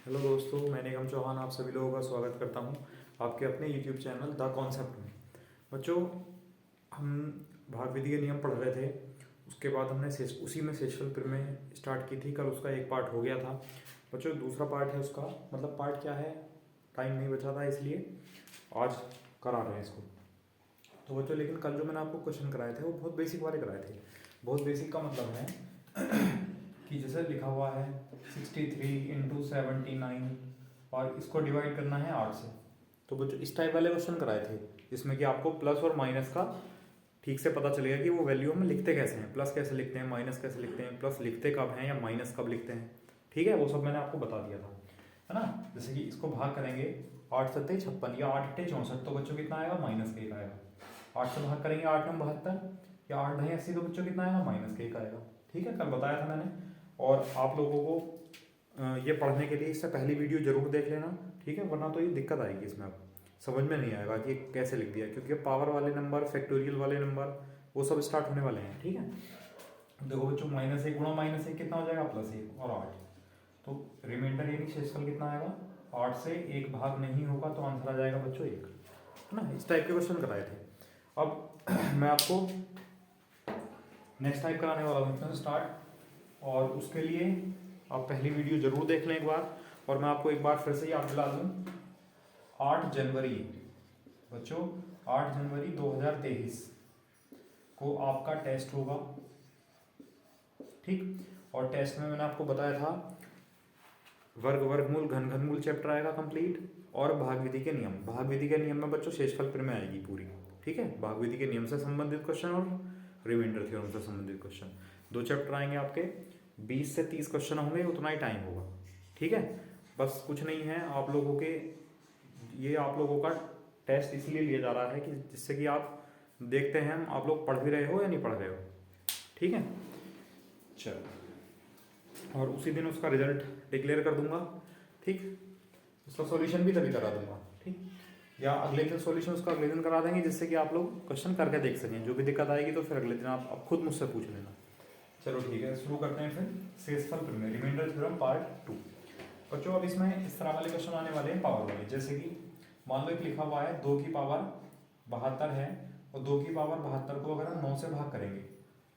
Hello दोस्तों, मैं निगम चौहान आप सभी लोगों का स्वागत करता हूं आपके अपने यूट्यूब चैनल द कॉन्सेप्ट में। बच्चों, हम भाग विधि के नियम पढ़ रहे थे। उसके बाद हमने उसी में सेशफल प्रमेय स्टार्ट की थी। कल उसका एक पार्ट हो गया था। बच्चों, दूसरा पार्ट है उसका, मतलब पार्ट क्या है, टाइम नहीं बचा था इसलिए आज करा रहे हैं इसको। तो बच्चों, लेकिन कल जो मैंने आपको क्वेश्चन कराए थे वो बहुत बेसिक वाले कराए थे। बहुत बेसिक का मतलब है कि जैसे लिखा हुआ है 63 × 79 और इसको डिवाइड करना है 8 से। तो बच्चों, इस टाइप वाले क्वेश्चन कराए थे जिसमें कि आपको प्लस और माइनस का ठीक से पता चलेगा कि वो वैल्यू हम लिखते कैसे हैं, प्लस कैसे लिखते हैं, माइनस कैसे लिखते हैं, प्लस लिखते कब हैं या माइनस कब लिखते हैं। ठीक है, वो सब मैंने आपको बता दिया था, है ना। जैसे कि इसको भाग करेंगे 8×7=56 या 8×8=64, तो बच्चों कितना आएगा, -1 आएगा। 8 से भाग करेंगे 8×9=72 या 8×2=80, तो बच्चों कितना आएगा, -1 आएगा। ठीक है, कल बताया था मैंने। और आप लोगों को ये पढ़ने के लिए इससे पहली वीडियो जरूर देख लेना, ठीक है, वरना तो ये दिक्कत आएगी इसमें, आप समझ में नहीं आएगा कि कैसे लिख दिया, क्योंकि पावर वाले नंबर, फैक्टोरियल वाले नंबर वो सब स्टार्ट होने वाले हैं। ठीक है, देखो बच्चों, -1 गुणा -1 कितना हो जाएगा, +1 और 8। तो रिमाइंडर यानी शेषफल कितना आएगा, 8 से 1 भाग नहीं होगा तो आंसर आ जाएगा बच्चों 1, है ना। इस टाइप के क्वेश्चन कराए थे। अब मैं आपको नेक्स्ट टाइप कराने वाला हूँ स्टार्ट, और उसके लिए आप पहली वीडियो जरूर देख लें एक बार। और मैं आपको एक बार फिर से याद दिला दूँ, 8 जनवरी बच्चों, 8 जनवरी 2023 को आपका टेस्ट होगा। ठीक, और टेस्ट में मैंने आपको बताया था वर्ग, वर्गमूल, घन, घनमूल चैप्टर आएगा कंप्लीट, और भाग विधि के नियम। भाग विधि के नियम में बच्चों शेषफल प्रमेय आएगी पूरी। ठीक है, भाग विधि के नियम से संबंधित क्वेश्चन और रिमाइंडर थ्योरम से संबंधित क्वेश्चन, 2 चैप्टर आएंगे आपके। 20 से 30 क्वेश्चन होंगे, उतना ही टाइम होगा। ठीक है, बस कुछ नहीं है आप लोगों के, ये आप लोगों का टेस्ट इसलिए लिया जा रहा है कि जिससे कि आप देखते हैं हम आप लोग पढ़ भी रहे हो या नहीं पढ़ रहे हो। ठीक है, चलो, और उसी दिन उसका रिजल्ट डिक्लेयर कर दूंगा। ठीक, उसका सॉल्यूशन भी तभी करा दूंगा। ठीक, या अगले दिन सॉल्यूशन उसका अगले दिन करा देंगे, जिससे कि आप लोग क्वेश्चन करके देख सकें। जो भी दिक्कत आएगी तो फिर अगले दिन आप खुद मुझसे पूछ लेना। चलो ठीक है, शुरू करते हैं फिर शेषफल प्रमेय, रिमाइंडर थ्योरम पार्ट 2। बच्चों, अब इसमें इस तरह वाले क्वेश्चन आने वाले हैं पावर वाले। जैसे कि मान लो एक लिखा हुआ है 2 की पावर 72 है, और 2 की पावर 72 को अगर हम 9 से भाग करेंगे,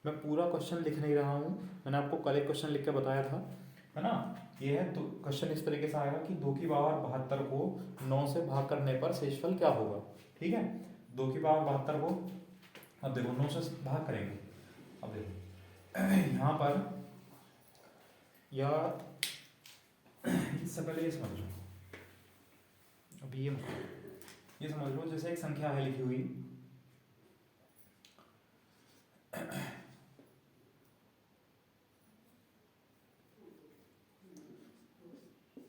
मैं पूरा क्वेश्चन लिख नहीं रहा हूँ, मैंने आपको कल एक क्वेश्चन लिख के बताया था, है ना। ये है तो क्वेश्चन इस तरीके से आएगा कि 2 की पावर 72 को 9 से भाग करने पर शेषफल क्या होगा। ठीक है, 2 की पावर 72 को अब देखो 9 से भाग करेंगे। अब देखो यहाँ पर, या इससे पहले ये समझ लो, अभी ये समझ लो, जैसे एक संख्या है लिखी हुई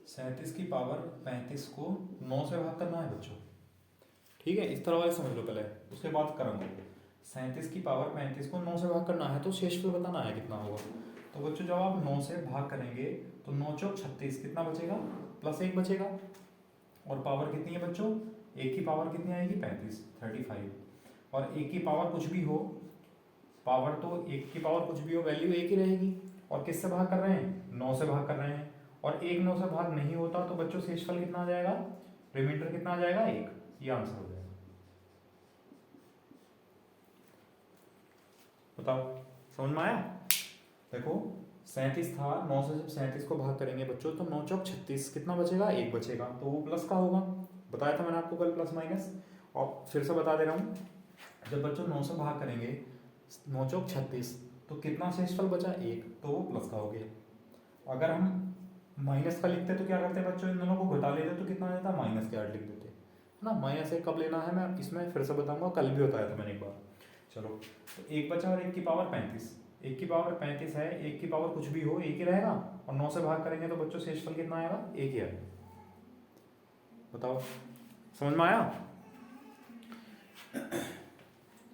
37 की पावर 35 को 9 से भाग करना है बच्चों। ठीक है, इस तरह वाले समझ लो पहले, उसके बाद करेंगे। 37 की पावर 35 को 9 से भाग करना है, तो शेषफल बताना है कितना होगा। तो बच्चों, जब आप 9 से भाग करेंगे तो 9×4=36, कितना बचेगा, +1 बचेगा। और पावर कितनी है बच्चों, 1 की पावर कितनी आएगी, 35। और 1 की पावर कुछ भी हो, पावर तो 1 की पावर कुछ भी हो, वैल्यू 1 ही रहेगी। और किससे भाग कर रहे हैं, 9 से भाग कर रहे हैं। और 1 9 से भाग नहीं होता तो बच्चों शेषफल कितना आ जाएगा, रिमाइंडर कितना आ जाएगा, 1। ये आंसर हो जाएगा। बताओ, समझ में आया। देखो 37 था, 9 से जब 37 को भाग करेंगे बच्चों तो 9×4=36, कितना बचेगा, 1 बचेगा, तो वो प्लस का होगा। बताया था मैंने आपको कल प्लस माइनस। और फिर से बता दे रहा हूँ, जब बच्चों 9 से भाग करेंगे 9×36 तो कितना शेषफल बचा, 1, तो वो प्लस का हो गया। अगर हम माइनस का लिखते तो क्या करते बच्चों, इन दोनों को घटा लेते तो कितना देता, -8 लिख देते, है ना। -1 कब लेना है मैं इसमें फिर से बताऊंगा, कल भी बताया था मैंने एक बार। चलो, तो 1 बचा और 1 की पावर 35, 1 की पावर 35 है, 1 की पावर कुछ भी हो 1 ही रहेगा। और 9 से भाग करेंगे तो बच्चों शेषफल कितना आएगा, 1 ही आएगा। बताओ, समझ में आया।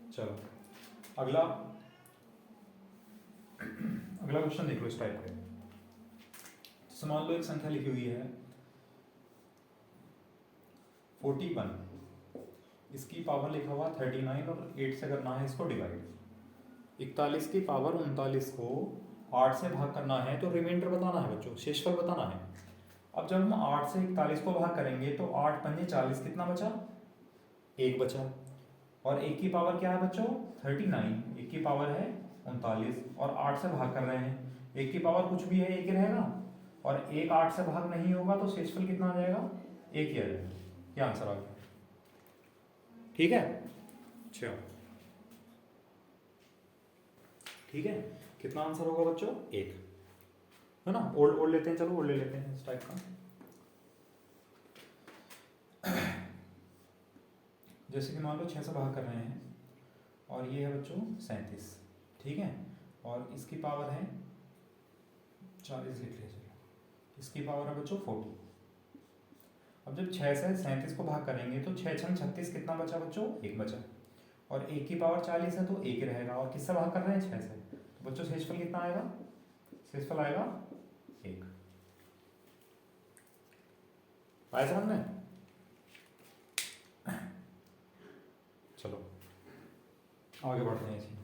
चलो, अगला अगला क्वेश्चन देख लो इस टाइप का। मान लो एक संख्या लिखी हुई है 41, इसकी पावर लिखा हुआ 39 और 8 से करना है इसको डिवाइड। 41 की पावर 39 को 8 से भाग करना है, तो रिमाइंडर बताना है बच्चों, शेषफल बताना है। अब जब हम 8 से 41 को भाग करेंगे तो 8 पंजे 40, कितना बचा? 1 बचा। और 1 की पावर क्या है बच्चों? 39। 1 की पावर है 39 और 8 से भाग कर रहे हैं। 1 की पावर कुछ भी है, 1 ही रहेगा। और 1 8 से भाग नहीं होगा तो शेषफल कितना आ जाएगा? 1 ही आ जाएगा। ये आंसर आ गया। ठीक है, अच्छा ठीक है। कितना आंसर होगा बच्चों? 1, है ना। ओल्ड लेते हैं, चलो ओल्ड ले लेते हैं इस टाइप का। जैसे कि मान लो 6 से भाग कर रहे हैं और ये है बच्चों 37, ठीक है। और इसकी पावर है 40, लिख लीजिए। इसकी पावर है बच्चों 40। अब जब 6 से 37 को भाग करेंगे तो 6 छंग 36, कितना बचा बच्चों? 1 बचा। और 1 की पावर 40 है तो 1 ही रहेगा। और किससे भाग कर रहे हैं? 6 से। तो बच्चों शेषफल कितना आएगा? शेषफल आएगा 1। आया समझ में? चलो आगे बढ़ते हैं इसमें।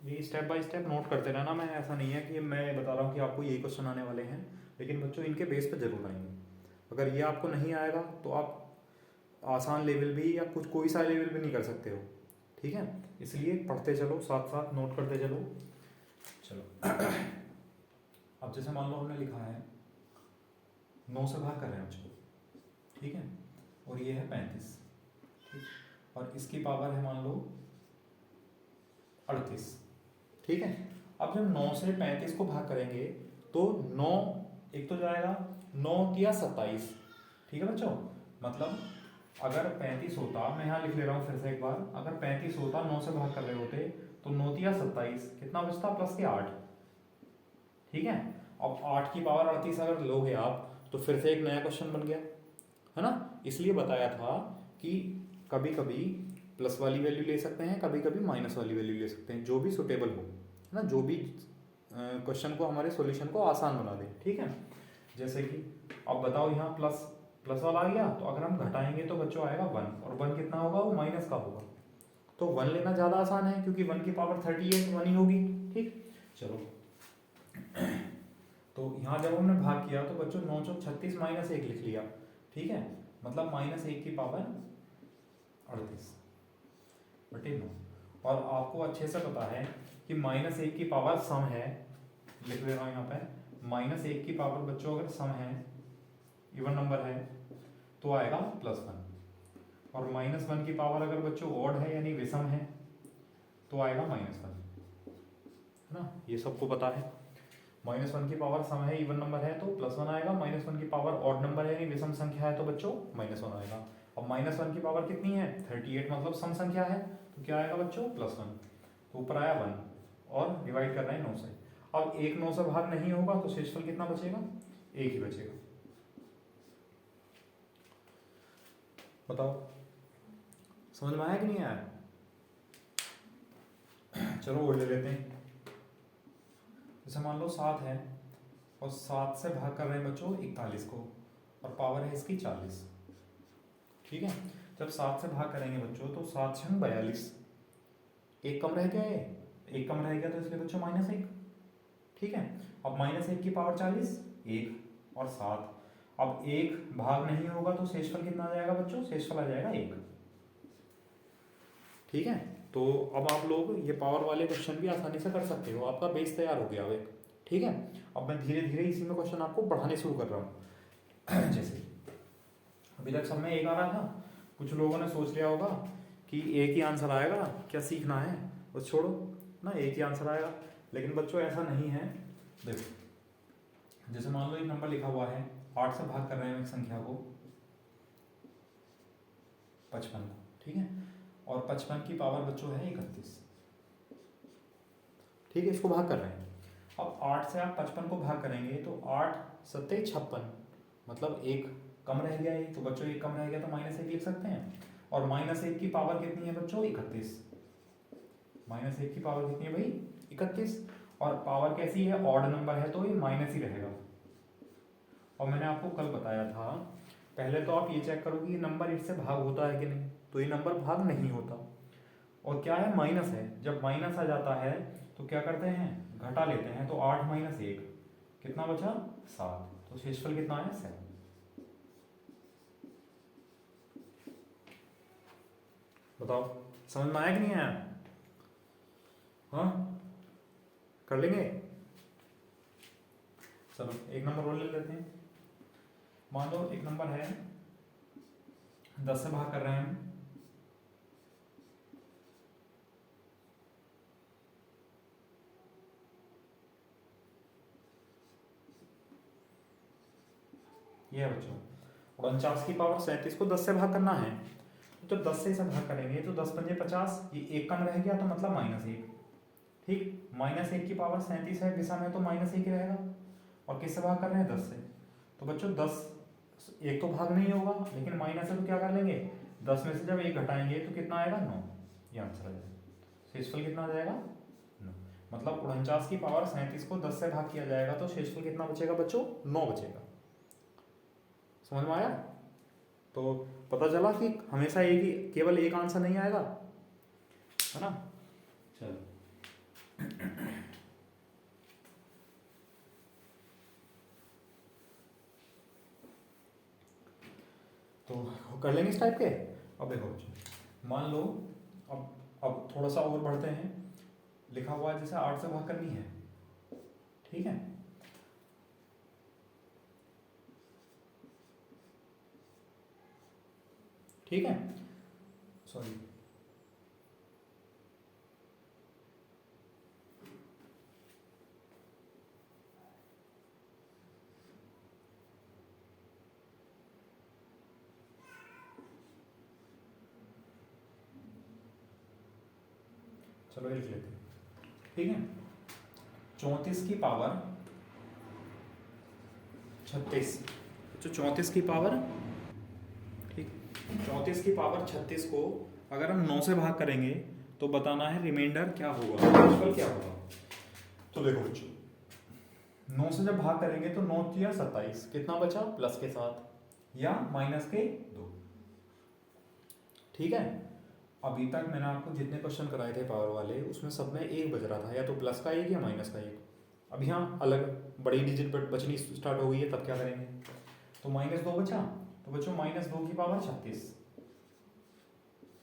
ये स्टेप बाय स्टेप नोट करते रहना। मैं ऐसा नहीं है कि मैं बता रहा हूँ कि आपको यही क्वेश्चन आने वाले हैं, लेकिन बच्चों इनके बेस पे जरूर आएंगे। अगर ये आपको नहीं आएगा तो आप आसान लेवल भी या कुछ कोई सा लेवल भी नहीं कर सकते हो, ठीक है। इसलिए पढ़ते चलो, साथ साथ नोट करते चलो। चलो अब जैसे मान लो हमने लिखा है 9 से भाग कर रहे हैं बच्चों, ठीक है। और ये है 35, ठीक। और इसकी पावर है मान लो 38, ठीक है। अब जब 9 से 35 को भाग करेंगे तो 9 एक तो जाएगा, 9 तिया 27, ठीक है बच्चों। मतलब अगर 35 होता, मैं यहाँ लिख ले रहा हूँ फिर से एक बार, अगर 35 होता 9 से भाग कर रहे होते तो 9 तिया 27, कितना बचता? प्लस के 8, ठीक है। अब 8 की पावर 38 अगर लोगे आप तो फिर से एक नया क्वेश्चन बन गया, है ना। इसलिए बताया था कि कभी कभी प्लस वाली वैल्यू ले सकते हैं, कभी कभी माइनस वाली वैल्यू ले सकते हैं, जो भी सुटेबल हो, है ना। जो भी क्वेश्चन को, हमारे सॉल्यूशन को आसान बना दे, ठीक है। जैसे कि अब बताओ यहाँ प्लस प्लस वाला आ गया, तो अगर हम घटाएंगे तो बच्चों आएगा 1, और 1 कितना होगा? वो माइनस का होगा। तो 1 लेना ज़्यादा आसान है क्योंकि 1 की पावर 38 1 ही होगी, ठीक। चलो तो यहाँ जब हमने भाग किया तो बच्चों 9 चौक 36 माइनस 1 लिख लिया, ठीक है। मतलब माइनस 1 की पावर 38 बटे 9। और आपको अच्छे से पता है कि माइनस 1 की पावर सम है, लिख ले रहा हूँ यहाँ पे। माइनस 1 की पावर बच्चों अगर सम है, इवन नंबर है, तो आएगा +1। और -1 की पावर अगर बच्चों ऑड है यानी विषम है तो आएगा -1, है ना। ये सबको पता है। -1 की पावर सम है, इवन नंबर है तो +1 आएगा। -1 की पावर ऑड नंबर है यानी विषम संख्या है तो बच्चों -1 आएगा। अब -1 की पावर कितनी है? 38, मतलब सम संख्या है तो क्या आएगा बच्चों? +1। तो ऊपर आया 1 और डिवाइड कर रहे हैं 9 से। अब 1 9 से भाग नहीं होगा तो शेषफल कितना बचेगा? 1 ही बचेगा। बताओ समझ में आया कि नहीं आया? चलो वो ले लेते हैं। जैसे मान लो 7 है और 7 से भाग कर रहे हैं बच्चों 41 को, और पावर है इसकी 40, ठीक है। जब 7 से भाग करेंगे बच्चों तो 7 छंग 42, एक कम रह गया, एक कम रह गया तो इसलिए बच्चों -1, ठीक है। अब -1 की पावर 40, 1 और 7। अब 1 भाग नहीं होगा तो शेषफल कितना आ जाएगा बच्चों? शेषफल आ जाएगा 1, ठीक है। तो अब आप लोग ये पावर वाले क्वेश्चन भी आसानी से कर सकते हो, आपका बेस तैयार हो गया अब एक, ठीक है। अब मैं धीरे धीरे इसी में क्वेश्चन आपको बढ़ाने शुरू कर रहा हूँ। जैसे अभी तक सब में 1 आ रहा था, कुछ लोगों ने सोच लिया होगा कि 1 ही आंसर आएगा, क्या सीखना है, बस छोड़ो ना, 1 ही आंसर आएगा। लेकिन बच्चों ऐसा नहीं है। देखो जैसे मान लो एक नंबर लिखा हुआ है, 8 से भाग कर रहे हैं एक संख्या को 55 को, ठीक है। और 55 की पावर बच्चों है 31, ठीक है। इसको भाग कर रहे हैं। अब 8 से आप 55 को भाग करेंगे तो 8 7 56, मतलब 1 कम रह गया, तो बच्चों 1 कम रह गया तो -1 लिख सकते हैं। और -1 की पावर कितनी है बच्चों? 31। -1 की पावर कितनी है भाई? 31। और पावर कैसी है? ऑड नंबर है तो ये माइनस ही रहेगा। और मैंने आपको कल बताया था, पहले तो आप ये चेक करो कि ये नंबर इससे भाग होता है कि नहीं, तो ये नंबर भाग नहीं होता। और क्या है? माइनस है। जब माइनस आ जाता है तो क्या करते हैं? घटा लेते हैं। तो 8 - 1 कितना बचा 7, तो शेषफल कितना आया 7। बताओ समझ में आया कि नहीं आया? हाँ कर लेंगे। चलो एक नंबर और ले लेते हैं। मान लो एक नंबर है 10 से भाग कर रहे हैं हम, ये है बच्चों 49 की पावर 37 को 10 से भाग करना है। तो 10 से इसे भाग करेंगे तो 10 पंजे 50, ये एक कम रह गया तो मतलब -1। ठीक, -1 की पावर 37 है दिशा में तो -1 ही रहेगा। और किससे भाग कर रहे हैं 10 से, तो बच्चों 10 एक तो भाग नहीं होगा लेकिन माइनस है तो क्या कर लेंगे 10 में से जब एक घटाएंगे तो कितना आएगा 9, ये आंसर आ जाएगा। शेषफल कितना आ जाएगा 9। मतलब 49 की पावर 37 को 10 से भाग किया जाएगा तो शेषफल कितना बचेगा बच्चों 9 बचेगा। समझ में आया? तो पता चला कि हमेशा एक ही केवल एक आंसर नहीं आएगा, है ना। चलो तो कर लेंगे इस टाइप के। अब देखो बच्चों मान लो अब थोड़ा सा और बढ़ते हैं। लिखा हुआ है जैसे 8 से भाग करनी है, ठीक है। ठीक है, सॉरी चलो ये लिख लेते हैं, ठीक है। 34 की पावर 36, तो 34 की पावर, ठीक, 34 की पावर 36 को अगर हम 9 से भाग करेंगे तो बताना है रिमाइंडर क्या होगा, शेषफल क्या होगा। तो देखो बच्चों 9 से जब भाग करेंगे तो 9 या 27, कितना बचा प्लस के साथ या माइनस के 2, ठीक है। अभी तक मैंने आपको जितने क्वेश्चन कराए थे पावर वाले उसमें सब में एक बज रहा था, या तो प्लस का एक या माइनस का एक। अब यहाँ अलग बड़ी डिजिट बचनी स्टार्ट हो गई है, तब क्या करेंगे, तो -2 बचा, तो बच्चों -2 की पावर 36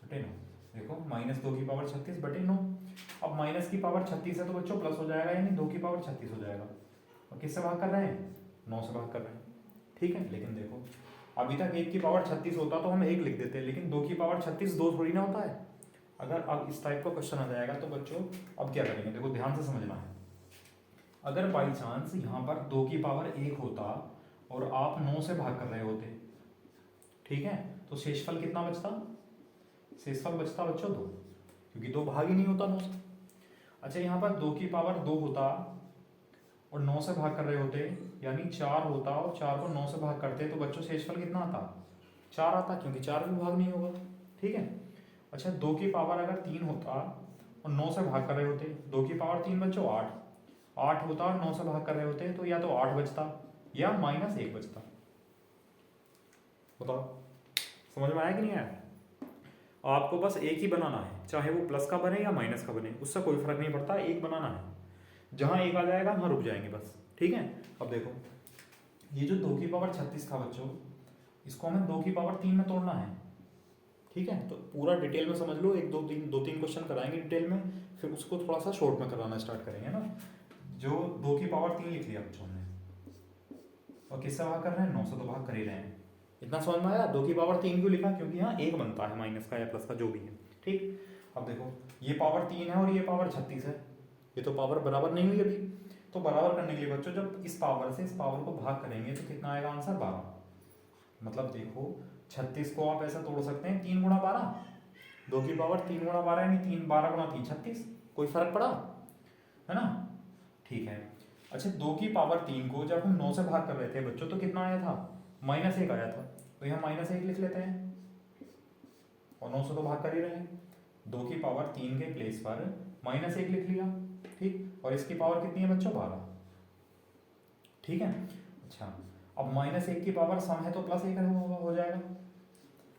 बटे 9, देखो -2 की पावर 36 बटे 9। अब माइनस की पावर 36 है तो बच्चों प्लस हो जाएगा, यानी 2 की पावर 36 हो जाएगा। और किससे भाग कर रहे हैं 9 से भाग कर रहे हैं, ठीक है। लेकिन देखो अभी तक 1 की पावर 36 होता तो हम 1 लिख देते, लेकिन 2 की पावर 36 2 थोड़ी ना होता है। अगर अब इस टाइप का क्वेश्चन आ जाएगा तो बच्चों अब क्या करेंगे, देखो ध्यान से समझना है। अगर बाई चांस यहाँ पर 2 की पावर 1 होता और आप 9 से भाग कर रहे होते, ठीक है, तो शेषफल कितना बचता, शेषफल बचता बच्चों 2, क्योंकि 2 भाग ही नहीं होता 9 से। अच्छा यहाँ पर 2 की पावर 2 होता और 9 से भाग कर रहे होते, यानी 4 होता और 4 को 9 से भाग करते तो बच्चों शेषफल कितना आता 4 आता, क्योंकि 4 भी भाग नहीं होगा, ठीक है। अच्छा 2 की पावर अगर 3 होता और 9 से भाग कर रहे होते, 2 की पावर 3 बच्चों 8 होता और 9 से भाग कर रहे होते तो या तो 8 बचता या -1 बचता। बताओ समझ में आया कि नहीं आया? आपको बस एक ही बनाना है, चाहे वो प्लस का बने या माइनस का बने, उससे कोई फर्क नहीं पड़ता, एक बनाना है। जहां एक आ जाएगा वहां रुक जाएंगे बस, ठीक है। अब देखो ये जो 2 की पावर 36 था बच्चों, इसको हमें 2 की पावर 3 में तोड़ना है, ठीक है। तो पूरा डिटेल में समझ लो, एक दो तीन क्वेश्चन कराएंगे डिटेल में, फिर उसको थोड़ा सा शॉर्ट में कराना स्टार्ट करेंगे ना। जो 2 की पावर 3 लिख लिया बच्चों हमने, और किससे भाग कर रहे हैं 9 से, तो भाग कर ही रहे हैं। इतना समझ में आया? 2 की पावर 3 क्यों लिखा, क्योंकि यहाँ एक बनता है माइनस का या प्लस का जो भी है, ठीक। अब देखो ये पावर 3 है और ये पावर 36 है, ये तो पावर बराबर नहीं हुई अभी। तो बराबर करने के लिए बच्चों जब इस पावर से इस पावर को भाग करेंगे तो कितना आएगा आंसर 12। मतलब देखो 36 को आप ऐसा तोड़ सकते हैं 3 गुणा 12, 2 की पावर 3 गुणा 12 यानी 3 12 गुणा 3 36, कोई फर्क पड़ा, है ना, ठीक है। अच्छा 2 की पावर 3 को जब हम 9 से भाग कर रहे थे बच्चों तो कितना आया था -1 आया था, तो यहाँ -1 लिख लेते हैं, और 9 से तो भाग कर ही रहे हैं, 2 की पावर 3 के प्लेस पर -1 लिख लिया, ठीक। और इसकी पावर कितनी है बच्चों 12, ठीक है। अच्छा अब -1 की पावर सम है तो +1 हो जाएगा,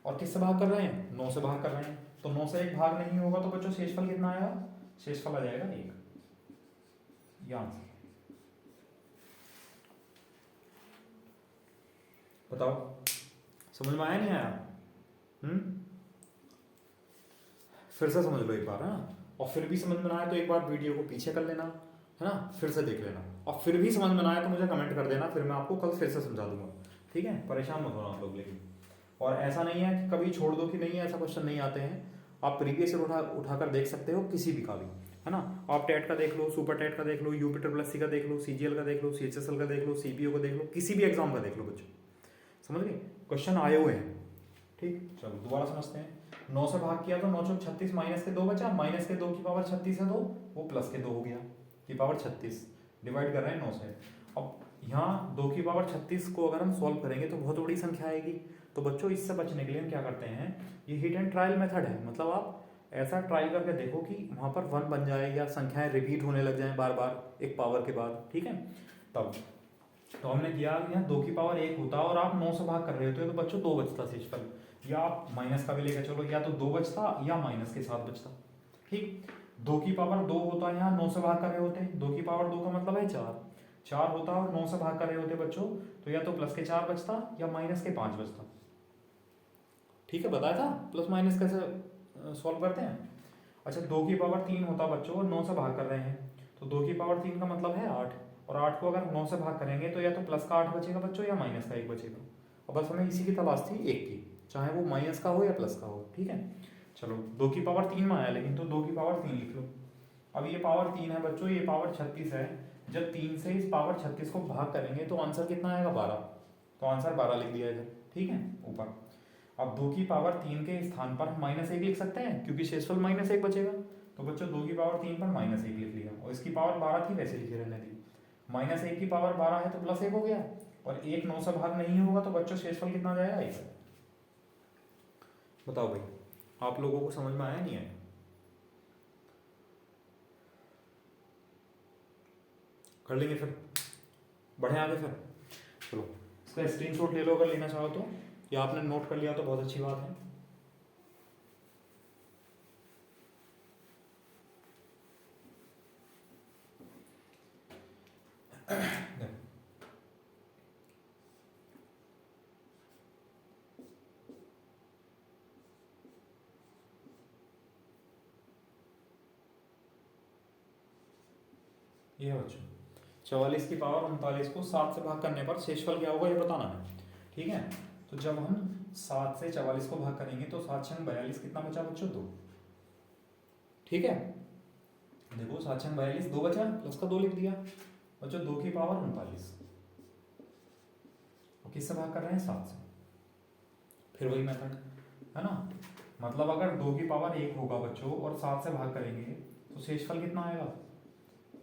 और किससे भाग कर रहे हैं 9 से भाग कर रहे हैं, तो 9 से 1 भाग नहीं होगा तो बच्चों शेषफल कितना आएगा, शेषफल आ जाएगा 1, ये आंसर। बताओ समझ में आया नहीं आया? फिर से समझ लो एक बार, हाँ। और फिर भी समझ में ना आया तो एक बार वीडियो को पीछे कर लेना, है ना, फिर से देख लेना। और फिर भी समझ में ना आया तो मुझे कमेंट कर देना, फिर मैं आपको कल फिर से समझा दूंगा, ठीक है? परेशान मत होना आप लोग। लेकिन और ऐसा नहीं है कि कभी छोड़ दो कि नहीं ऐसा क्वेश्चन नहीं आते हैं, आप प्रीवियस ईयर उठाकर देख सकते हो किसी भी का भी, है ना। आप टेट का देख लो, सुपर टेट का देख लो, यूपी++ का देख लो, सीजीएल का देख लो, सीएचएसएल का देख लो, सीपीओ का देख लो, किसी भी एग्जाम का देख लो बच्चों, समझ गए? क्वेश्चन आए हुए हैं, ठीक। चलो दोबारा समझते हैं। 9 से भाग किया तो 9 चौक 36 माइनस के 2 बचा, माइनस के 2 की पावर 36 है 2, वो प्लस के 2 हो गया की पावर 36, डिवाइड कर रहे हैं 9 से। अब यहाँ 2 की पावर 36 को अगर हम सॉल्व करेंगे तो बहुत बड़ी संख्या आएगी। तो बच्चों इससे बचने के लिए हम क्या करते हैं, ये हिट एंड ट्रायल मेथड है। मतलब आप ऐसा ट्राई करके देखो कि वहाँ पर 1 बन जाए या संख्याएं रिपीट होने लग जाएं बार बार एक पावर के बाद, ठीक है। तब तो हमने किया यहाँ 2 की पावर 1 होता और आप 9 से भाग कर रहे होते तो बच्चों 2 बचता शेषफल, या आप माइनस का भी लेकर चलो, या तो 2 बचता या माइनस के साथ बचता, ठीक। 2 की पावर 2 होता है, यहाँ 9 से भाग कर रहे होते हैं, 2 की पावर 2 का मतलब है 4 होता और 9 से भाग कर रहे होते बच्चों, तो या तो प्लस के 4 बचता या माइनस के 5 बचता, ठीक है। बताया था प्लस माइनस कैसे सॉल्व करते हैं। अच्छा 2 की पावर 3 होता बच्चों और 9 से भाग कर रहे हैं, तो 2 की पावर 3 का मतलब है 8, और 8 को अगर 9 से भाग करेंगे तो या तो प्लस का 8 बचेगा बच्चों या माइनस का 1 बचेगा। और बस हमें इसी की तलाश थी, एक की, चाहे वो माइनस का हो या प्लस का हो, ठीक है। चलो 2 की पावर 3 में आया लेकिन, तो 2 की पावर 3 लिख लो। अब ये पावर 3 है बच्चों, ये पावर 36 है, जब 3 से इस पावर 36 को भाग करेंगे तो आंसर कितना आएगा 12, तो आंसर 12 लिख दिया इधर, ठीक है ऊपर। अब 2 की पावर 3 के स्थान पर हम -1 लिख सकते हैं क्योंकि शेषफल -1 बचेगा, तो बच्चों 2 की पावर 3 पर -1 लिख लिया, और इसकी पावर 12 थी वैसे लिखे रहने दी। -1 की पावर 12 है तो +1 हो गया, और 1 9 से भाग नहीं होगा तो बच्चों शेषफल कितना जाएगा 1। बताओ भाई आप लोगों को समझ में आया नहीं आया? कर लेंगे फिर, बढ़े आगे फिर। चलो इसका स्क्रीनशॉट ले लो अगर लेना चाहो तो, या आपने नोट कर लिया तो बहुत अच्छी बात है। ये है बच्चों 44 की पावर 39 को 7 से भाग करने पर शेषफल क्या होगा ये बताना है, ठीक है। तो जब हम 7 से 44 को भाग करेंगे तो 7 छंग 42, कितना बचा बच्चों 2, ठीक है। देखो 7 छंग 42, 2 बचा, प्लस का 2 लिख दिया बच्चों। 2 की पावर 39, और किससे भाग कर रहे हैं 7 से, फिर वही मेथड है ना। मतलब अगर 2 की पावर 1 होगा बच्चों और 7 से भाग करेंगे तो शेषफल कितना आएगा,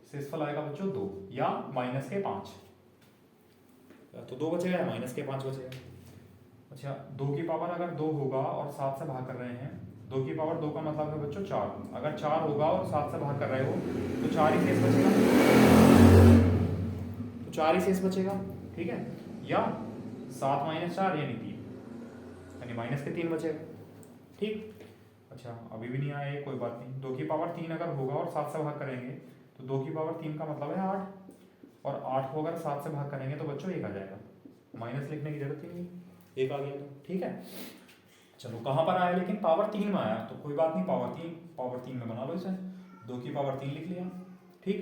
शेषफल आएगा बच्चों 2 या -5, तो 2 बचेगा या -5 बचेगा। अच्छा 2 की पावर अगर 2 होगा और 7 से भाग कर रहे हैं, 2 की पावर 2 का मतलब है बच्चों 4, अगर 4 होगा और 7 से भाग कर रहे हो तो 4 ही शेष बचेगा, तो 4 ही शेष बचेगा, ठीक है। या 7 - 4 यानी 3, यानी -3 बचेगा, ठीक। अच्छा अभी भी नहीं आया ये, कोई बात नहीं। 2 की पावर 3 अगर होगा और 7 से भाग करेंगे तो 2 की पावर 3 का मतलब है 8, और 8 को अगर 7 से भाग करेंगे तो बच्चों 1 आ जाएगा, माइनस लिखने की जरूरत ही नहीं, 1 आ गया तो, ठीक है। चलो कहाँ पर आया लेकिन, पावर 3 में आया तो कोई बात नहीं, पावर 3 में बना लो इसे, 2 की पावर 3 लिख लिया, ठीक।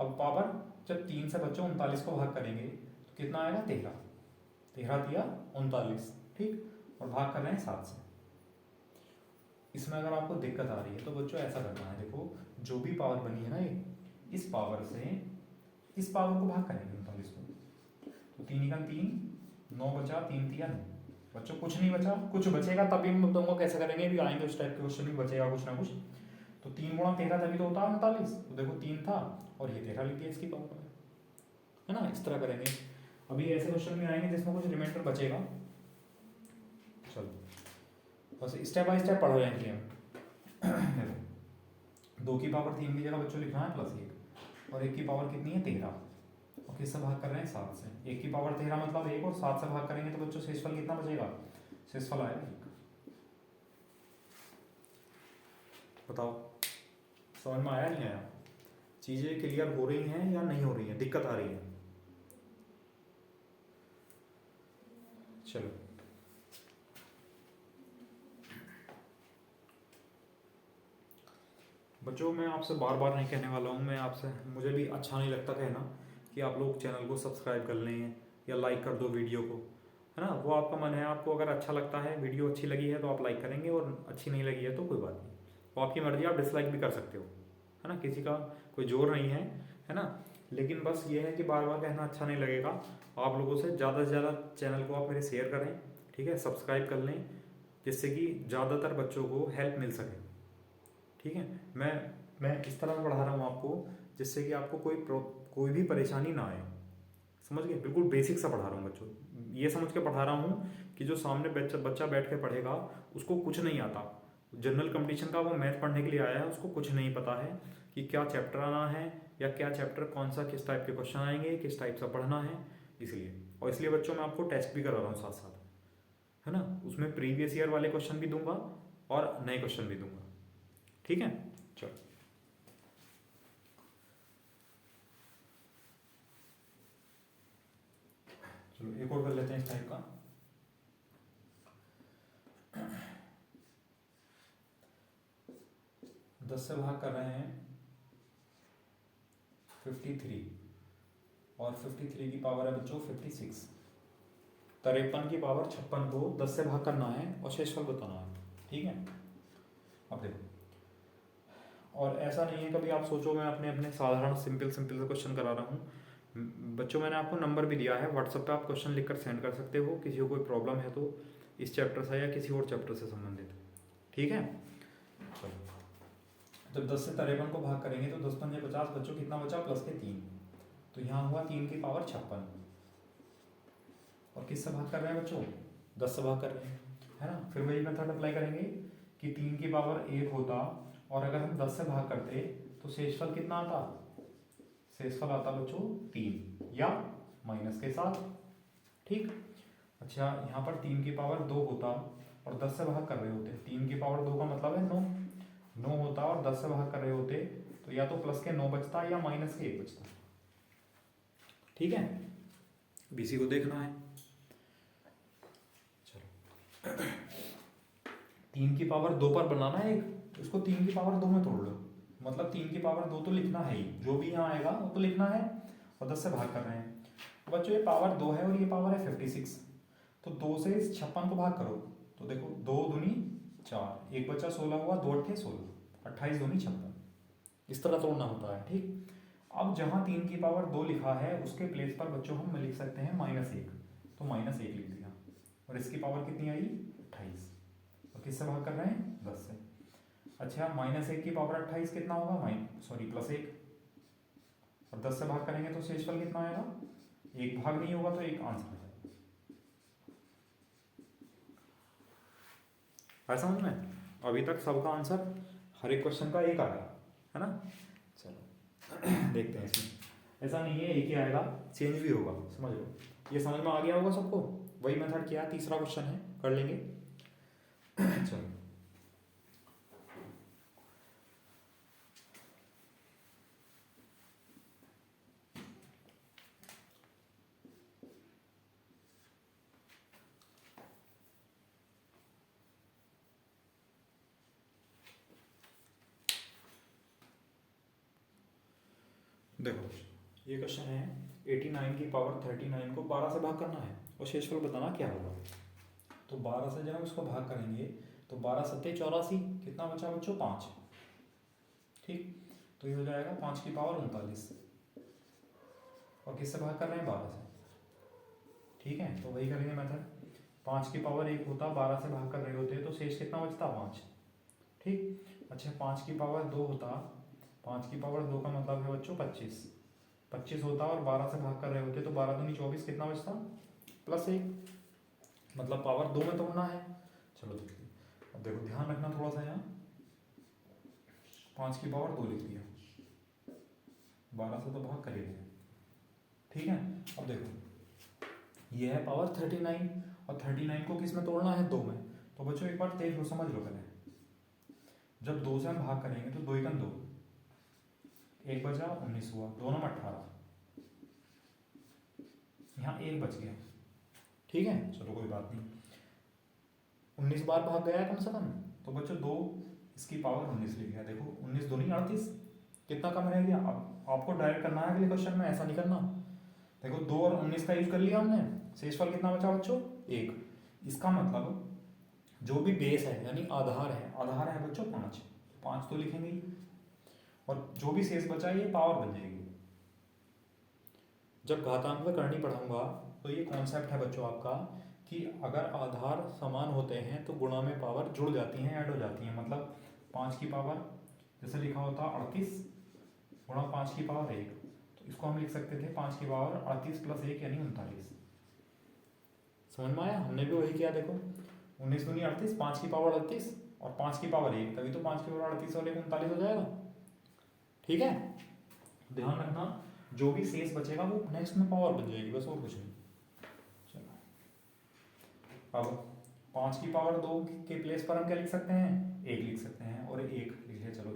अब पावर जब 3 से बच्चों 39 को भाग करेंगे तो कितना आएगा 13, 13 दिया 39, ठीक। और भाग कर रहे हैं 7 से। इसमें अगर आपको दिक्कत आ रही है तो बच्चों ऐसा करना है, देखो जो भी पावर बनी है ना ये, इस पावर से इस पावर को भाग करेंगे 39 को, तो 3 × 3 9 बचा, 3 × 3 9, बच्चों कुछ नहीं बचा, कुछ बचेगा तभी मैं बताऊंगा कैसे करेंगे, भी आएंगे उस टाइप के क्वेश्चन भी बचेगा कुछ ना कुछ। तो 3 × 13 तभी तो होता है 39, तो देखो 3 था और ये 13 लिख दिया इसकी पावर में, है ना। इस तरह करेंगे। अभी ऐसे क्वेश्चन भी आएंगे जिसमें कुछ रिमाइंडर बचेगा। चलो बस स्टेप बाय स्टेप पढ़ रहे हैं हम। 2 की पावर 3 की जगह बच्चों लिखना है +1, और 1 की पावर कितनी है 13, और किससे भाग कर रहे हैं 7 से। 1 की पावर 13 मतलब 1, और 7 से भाग करेंगे तो बच्चों शेषफल कितना बचेगा, शेषफल आएगा 1। बताओ समझ में आया नहीं आया, चीजें क्लियर हो रही हैं या नहीं हो रही हैं, दिक्कत आ रही है? चलो बच्चों, मैं आपसे बार बार नहीं कहने वाला हूँ, मैं आपसे, मुझे भी अच्छा नहीं लगता कहना कि आप लोग चैनल को सब्सक्राइब कर लें या लाइक कर दो वीडियो को, है ना। वो आपका मन है, आपको अगर अच्छा लगता है, वीडियो अच्छी लगी है तो आप लाइक करेंगे, और अच्छी नहीं लगी है तो कोई बात नहीं, वो आपकी मर्जी, आप डिसलाइक भी कर सकते हो, है ना। किसी का कोई जोर नहीं है ना। लेकिन बस ये है कि बार बार कहना अच्छा नहीं लगेगा। आप लोगों से ज़्यादा चैनल को आप मेरे शेयर करें, ठीक है, सब्सक्राइब कर लें, जिससे कि ज़्यादातर बच्चों को हेल्प मिल सके, ठीक है। मैं इस तरह पढ़ा रहा हूँ आपको जिससे कि आपको कोई भी परेशानी ना आए, समझ गए। बिल्कुल बेसिक सा पढ़ा रहा हूँ बच्चों, ये समझ के पढ़ा रहा हूँ कि जो सामने बच्चा बैठ के पढ़ेगा उसको कुछ नहीं आता, जनरल कंपटीशन का वो मैथ पढ़ने के लिए आया है, उसको कुछ नहीं पता है कि क्या चैप्टर आना है या क्या चैप्टर कौन सा किस टाइप के क्वेश्चन आएंगे, किस टाइप से पढ़ना है। इसलिए बच्चों मैं आपको टेस्ट भी करा रहा हूँ साथ साथ, है ना। उसमें प्रीवियस ईयर वाले क्वेश्चन भी दूंगा और नए क्वेश्चन भी दूंगा, ठीक है। चलो एक और कर लेते हैं इस टाइप का। 10 से भाग कर रहे हैं 53, और 53 की पावर है बच्चों 56। 53 की पावर 56 को 10 से भाग करना है और शेषफल बताना है, ठीक है। अब देखो, और ऐसा नहीं है कभी आप सोचो मैं अपने अपने साधारण सिंपल से क्वेश्चन करा रहा हूँ बच्चों। मैंने आपको नंबर भी दिया है, व्हाट्सएप पे आप क्वेश्चन लिखकर सेंड कर सकते हो, किसी को कोई प्रॉब्लम है तो इस चैप्टर से या किसी और चैप्टर से संबंधित, ठीक है। जब 10 से 53 को भाग करेंगे तो 10 पंजे 50 बच्चों, कितना बचा प्लस के 3, तो यहाँ हुआ 3 की पावर 56। और किससे भाग कर रहे हैं बच्चों, 10 से भाग कर रहे हैं, है ना। फिर वही मेथड अप्लाई करेंगे कि 3 की पावर 1 होता, और अगर हम 10 से भाग करते तो शेषफल कितना आता, शेषफल आता बच्चों 3 या माइनस के साथ, ठीक। अच्छा, यहाँ पर 3 की पावर 2 होता और 10 से भाग कर रहे होते, 3 की पावर 2 का मतलब है 9 होता और 10 से भाग कर रहे होते, तो या तो प्लस के 9 बचता या माइनस के 1 बचता, ठीक है। बीसी को देखना है। चलो 3 की पावर 2 पर बनाना है एक, इसको 3 की पावर 2 में तोड़ लो, मतलब 3 की पावर 2 तो लिखना है ही, जो भी यहाँ आएगा वो तो लिखना है, और 10 से भाग कर रहे हैं। तो बच्चों ये पावर 2 है और ये पावर है 56, तो 2 से इस 56 को भाग करो, तो देखो 2 दूनी 4, 1 बचा 16 हुआ, 2 अट्ठे 16, 28 दूनी 56, इस तरह तोड़ना होता है, ठीक। अब जहाँ 3 की पावर 2 लिखा है उसके प्लेस पर बच्चों हम लिख सकते हैं -1, तो -1 लिख दिया, और इसकी पावर कितनी आई 28, और किससे भाग कर रहे हैं 10 से। अच्छा, -1 की पावर 28 कितना होगा, +1, और 10 से भाग करेंगे तो शेषफल कितना आएगा, 1 भाग नहीं होगा तो 1 आंसर है। समझ में, अभी तक सबका आंसर हर एक क्वेश्चन का एक आएगा, है ना। चलो देखते हैं इसमें, ऐसा नहीं है एक ही आएगा, चेंज भी होगा, समझ लो। ये समझ में आ गया होगा सबको, वही मेथड किया, तीसरा क्वेश्चन है, कर लेंगे। चलो देखो, ये क्वेश्चन है 89 की पावर 39 को 12 से भाग करना है और शेषफल बताना क्या होगा। तो 12 से जब हम इसको भाग करेंगे तो 12 सत्ते 84, कितना बचा बच्चों 5, ठीक। तो ये हो जाएगा 5 की पावर 39, और किससे भाग कर रहे हैं 12 से, ठीक है। तो वही करेंगे मेथड, 5 की पावर 1 होता, 12 से भाग कर रहे होते तो शेष कितना बचता 5, ठीक। अच्छा, 5 की पावर 2 होता, 5 की पावर 2 का मतलब है बच्चों 25 होता, और 12 से भाग कर रहे होते तो 12 दूनी 24, कितना बचता +1, मतलब पावर 2 में तोड़ना है। चलो देखिए, अब देखो ध्यान रखना थोड़ा सा, यहाँ 5 की पावर 2 लिख दिया, 12 से तो भाग कर ही रहे, ठीक है। अब देखो ये है पावर 39, और 39 को किस में तोड़ना है 2 में, तो बच्चों एक बार देख लो, समझ लो पहले, जब 2 से हम भाग करेंगे तो 2 एकम 2, 1 बचा 19 हुआ, 2 9 18, यहाँ 1 बच गया, ठीक है, चलो कोई बात नहीं। 19 बार भाग गया है कम से कम, तो बच्चों 2 इसकी पावर 19 लिख गया। देखो 19 दूनी 38, कितना कम रह गया। अब आपको डायरेक्ट करना है अगले क्वेश्चन में, ऐसा नहीं करना। देखो 2 और 19 का यूज कर लिया हमने, शेषफल कितना बचा बच्चों 1। इसका मतलब जो भी बेस है यानी आधार है बच्चों 5 तो लिखेंगे ही, और जो भी शेष बचा ये पावर बन जाएगी। जब घातांक में करनी पढ़ाऊंगा तो ये कॉन्सेप्ट है बच्चों आपका कि अगर आधार समान होते हैं तो गुणा में पावर जुड़ जाती हैं, ऐड हो जाती हैं। मतलब 5 की पावर जैसे लिखा होता 38 गुणा 5 की पावर 1, तो इसको हम लिख सकते थे 5 की पावर 38 प्लस 1 यानी 39। समझ में आया, हमने भी वही किया। देखो 19 दूनी 38, 5 की पावर 38 और 5 की पावर 1, तभी तो 5 की पावर 38 और 1 39 हो जाएगा। ठीक है, ध्यान रखना जो भी शेष बचेगा वो नेक्स्ट में पावर बन जाएगी, बस और कुछ नहीं। चलो अब 5 की पावर 2 के प्लेस पर हम क्या लिख सकते हैं 1 लिख सकते हैं, और 1 लिखे, चलो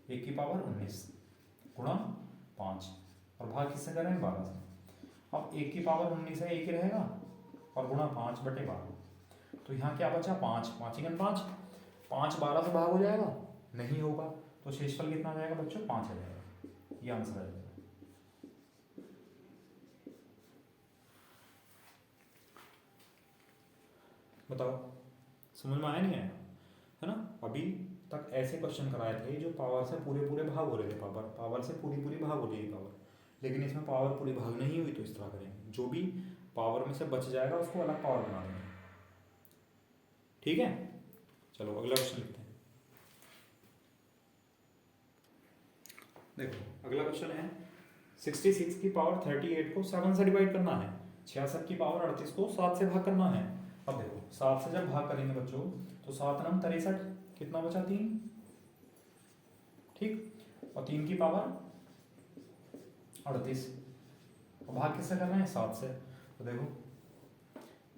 1 की पावर 19 गुणा 5, और भाग किससे करें 12 से। अब 1 की पावर 19 है, 1 ही रहेगा, और गुणा 5/12, तो यहाँ क्या बचा 5, 5 5 12 से भाग हो जाएगा, नहीं होगा, तो शेषफल कितना आ जाएगा बच्चों 5 आ जाएगा। ये आंसर आ जाएगा। बताओ समझ में आया नहीं आया, है ना। अभी तक ऐसे क्वेश्चन कराए थे जो पावर से पूरे भाग हो रहे थे, पावर से पूरी भाग हो रही है पावर, लेकिन इसमें पावर पूरी भाग नहीं हुई, तो इस तरह करेंगे जो भी पावर में से बच जाएगा उसको अलग पावर बना देंगे। ठीक है, चलो अगला क्वेश्चन लिखते हैं। देखो अगला क्वेश्चन है 66 की पावर 38 को 7 से डिवाइड करना है, 66 की पावर 38 को 7 से भाग करना है। अब देखो 7 से जब भाग करेंगे बच्चों तो 7 नम 63, कितना बचा 3, ठीक, और 3 की पावर 38, और भाग किससे करना है 7 से। तो देखो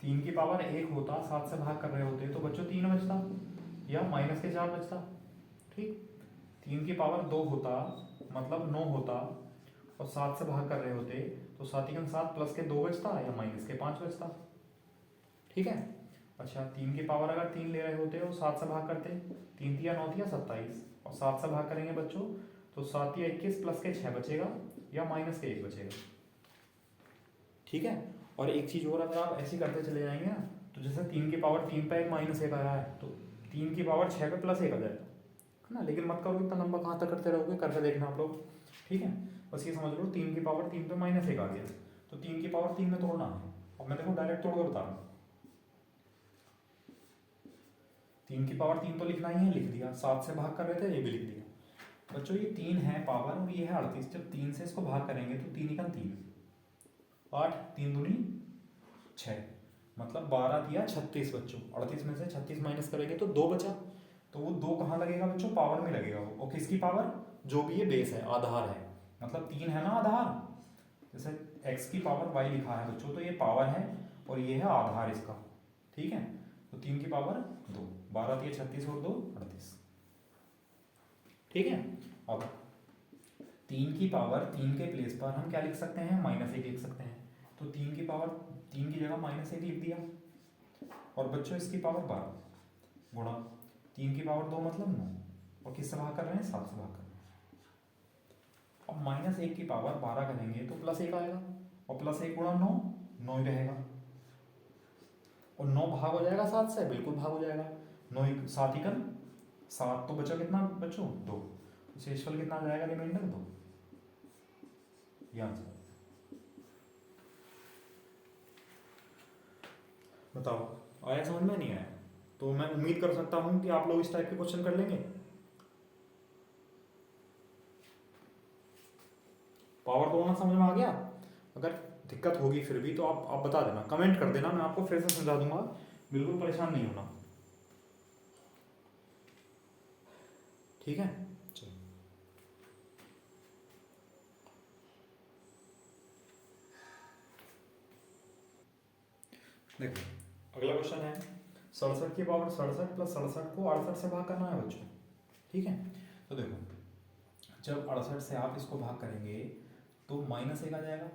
3 की पावर 1 होता, 7 से भाग कर रहे होते तो बच्चों 3 बचता, या माइनस के 4 बचता, ठीक। 3 की पावर 2 होता मतलब 9 होता, और 7 से भाग कर रहे होते तो 7 के 7 प्लस के 2 बचता, या माइनस के 5 बचता, ठीक है। अच्छा 3 की पावर अगर 3 ले रहे होते और 7 से भाग करते, 3 तिया 9 तिया 27, और 7 से भाग करेंगे बच्चों तो 7 तिया 21 प्लस के 6 बचेगा, या माइनस के 1 बचेगा, ठीक है। और एक चीज़ और, अगर आप ऐसे करते चले जाएंगे ना, तो जैसे 3 की पावर 3 पे 1 माइनस 1 आया है, तो 3 की पावर 6 पे प्लस 1 आ जाएगा, है ना। लेकिन मत करो इतना लंबा, कहाँ तक करते रहोगे, करके देखना आप लोग, ठीक है। बस ये समझ लो 3 की पावर 3 पे माइनस 1 आ गया, तो 3 की पावर 3 में तोड़ना है। अब मैं देखो डायरेक्ट तोड़ कर बता रहा हूँ, 3 की पावर 3 तो लिखना ही है, लिख दिया। 7 से भाग कर रहे थे, ये भी लिख दिया। बच्चों ये 3 है पावर और ये है 38, जब 3 से इसको भाग करेंगे तो 3 एकम 3, 8, 3 दूनी 6, मतलब 12 तिया 36 बच्चों। 38 में से 36 माइनस करेंगे तो 2 बचा, तो वो 2 कहाँ लगेगा बच्चों, पावर में लगेगा वो। और किसकी पावर, जो भी ये बेस है आधार है, मतलब 3 है ना आधार, जैसे x की पावर y लिखा है बच्चों, तो ये पावर है और ये है आधार इसका, ठीक है। तो 3 की पावर 2, 12 तिया 36 और 2 38, ठीक है। अब 3 की पावर 3 के प्लेस पर हम क्या लिख सकते हैं -1 लिख सकते हैं, तो 3 की पावर 3 की जगह -1 लिख दिया, और बच्चों इसकी पावर 12 गुणा 3 की पावर 2 मतलब 9, और किससे भाग कर रहे हैं 7 से भाग कर रहे हैं। अब -1 की पावर 12 करेंगे तो +1 आएगा, और +1 गुणा 9, 9 ही रहेगा, और 9 भाग हो जाएगा 7 से, बिल्कुल भाग हो जाएगा। 9 7 ही कम 7, तो बचा कितना बच्चों 2, तो शेषफल कितना आ जाएगा रिमाइंडर 2, ये आंसर। बताओ आया समझ में, नहीं आया? तो मैं उम्मीद कर सकता हूं कि आप लोग इस टाइप के क्वेश्चन कर लेंगे। पावर तो होना समझ में आ गया, अगर दिक्कत होगी फिर भी तो आप बता देना, कमेंट कर देना, मैं आपको फिर से समझा दूंगा, बिल्कुल परेशान नहीं होना, ठीक है। चलो देखो अगला क्वेश्चन है 67 की पावर 67 प्लस 67 को 68 से भाग करना है बच्चों, ठीक है। तो देखो जब 68 से आप इसको भाग करेंगे तो -1 आ जाएगा,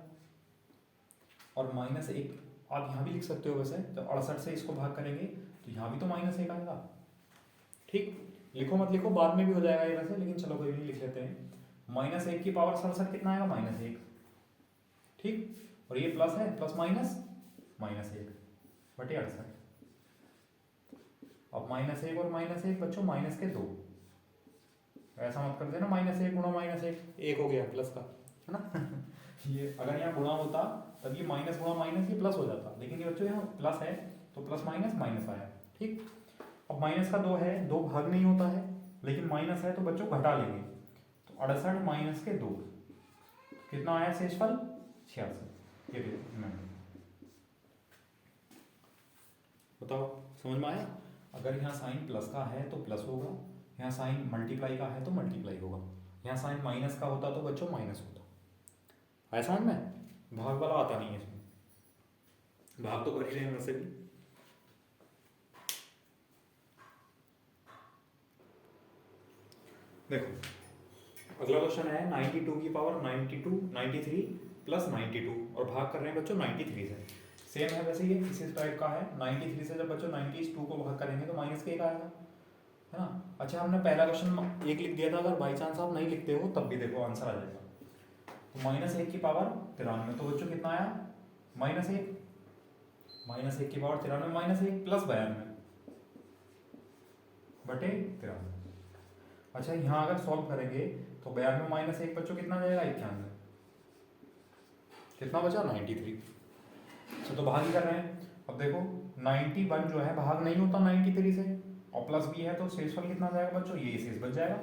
और -1 आप यहाँ भी लिख सकते हो वैसे, तो 68 से इसको भाग करेंगे तो यहाँ भी तो -1 आएगा। ठीक, लिखो मत लिखो, बाद में भी हो जाएगा ये वैसे, लेकिन चलो कोई नहीं, लिख लेते हैं। -1 की पावर 67 कितना आएगा? -1। ठीक, और ये प्लस है, प्लस माइनस -1 बटे 68। अब -1 और -1 बच्चों माइनस के 2, ऐसा मत कर देना -1 गुणा -1, 1 हो गया प्लस का, है ना। ये अगर यहाँ गुणा होता तब ये माइनस गुणा माइनस ये प्लस हो जाता, लेकिन ये बच्चों यहाँ प्लस है तो प्लस माइनस माइनस आया। ठीक, अब माइनस का 2 है, 2 भाग नहीं होता है, लेकिन माइनस है तो बच्चों घटा लेंगे, तो 68 माइनस के 2 कितना आया शेषफल? 86। ये देखो, बताओ समझ में आया? अगर यहाँ साइन प्लस का है तो प्लस होगा, यहाँ साइन मल्टीप्लाई का है तो मल्टीप्लाई होगा, यहाँ साइन माइनस का होता तो बच्चों माइनस होता। आया समझ में? भाग वाला आता नहीं है इसमें, भाग तो कर ही रहे हैं वैसे भी। देखो अगला क्वेश्चन है 92 की पावर 93 प्लस 92 और भाग कर रहे हैं बच्चों 93 से। सेम है वैसे, ये इसी टाइप का है। 93 से जब बच्चों 92 को भाग करेंगे तो -1 आएगा, है ना। अच्छा, हमने पहला क्वेश्चन 1 लिख दिया था, अगर बाई चांस आप नहीं लिखते हो तब भी देखो आंसर आ जाएगा। तो -1 की पावर 93, तो बच्चों कितना आया? -1 की पावर 93 -1 प्लस 92 बटे 93। अच्छा, यहाँ अगर सॉल्व करेंगे तो 92 -1 बच्चों कितना जाएगा? 91। कितना बचा? 93। अच्छा, तो भाग ही कर रहे हैं। अब देखो 91 जो है भाग नहीं होता 93 से, और प्लस भी है तो शेषफल कितना जाएगा बच्चों? ये शेष बच जाएगा।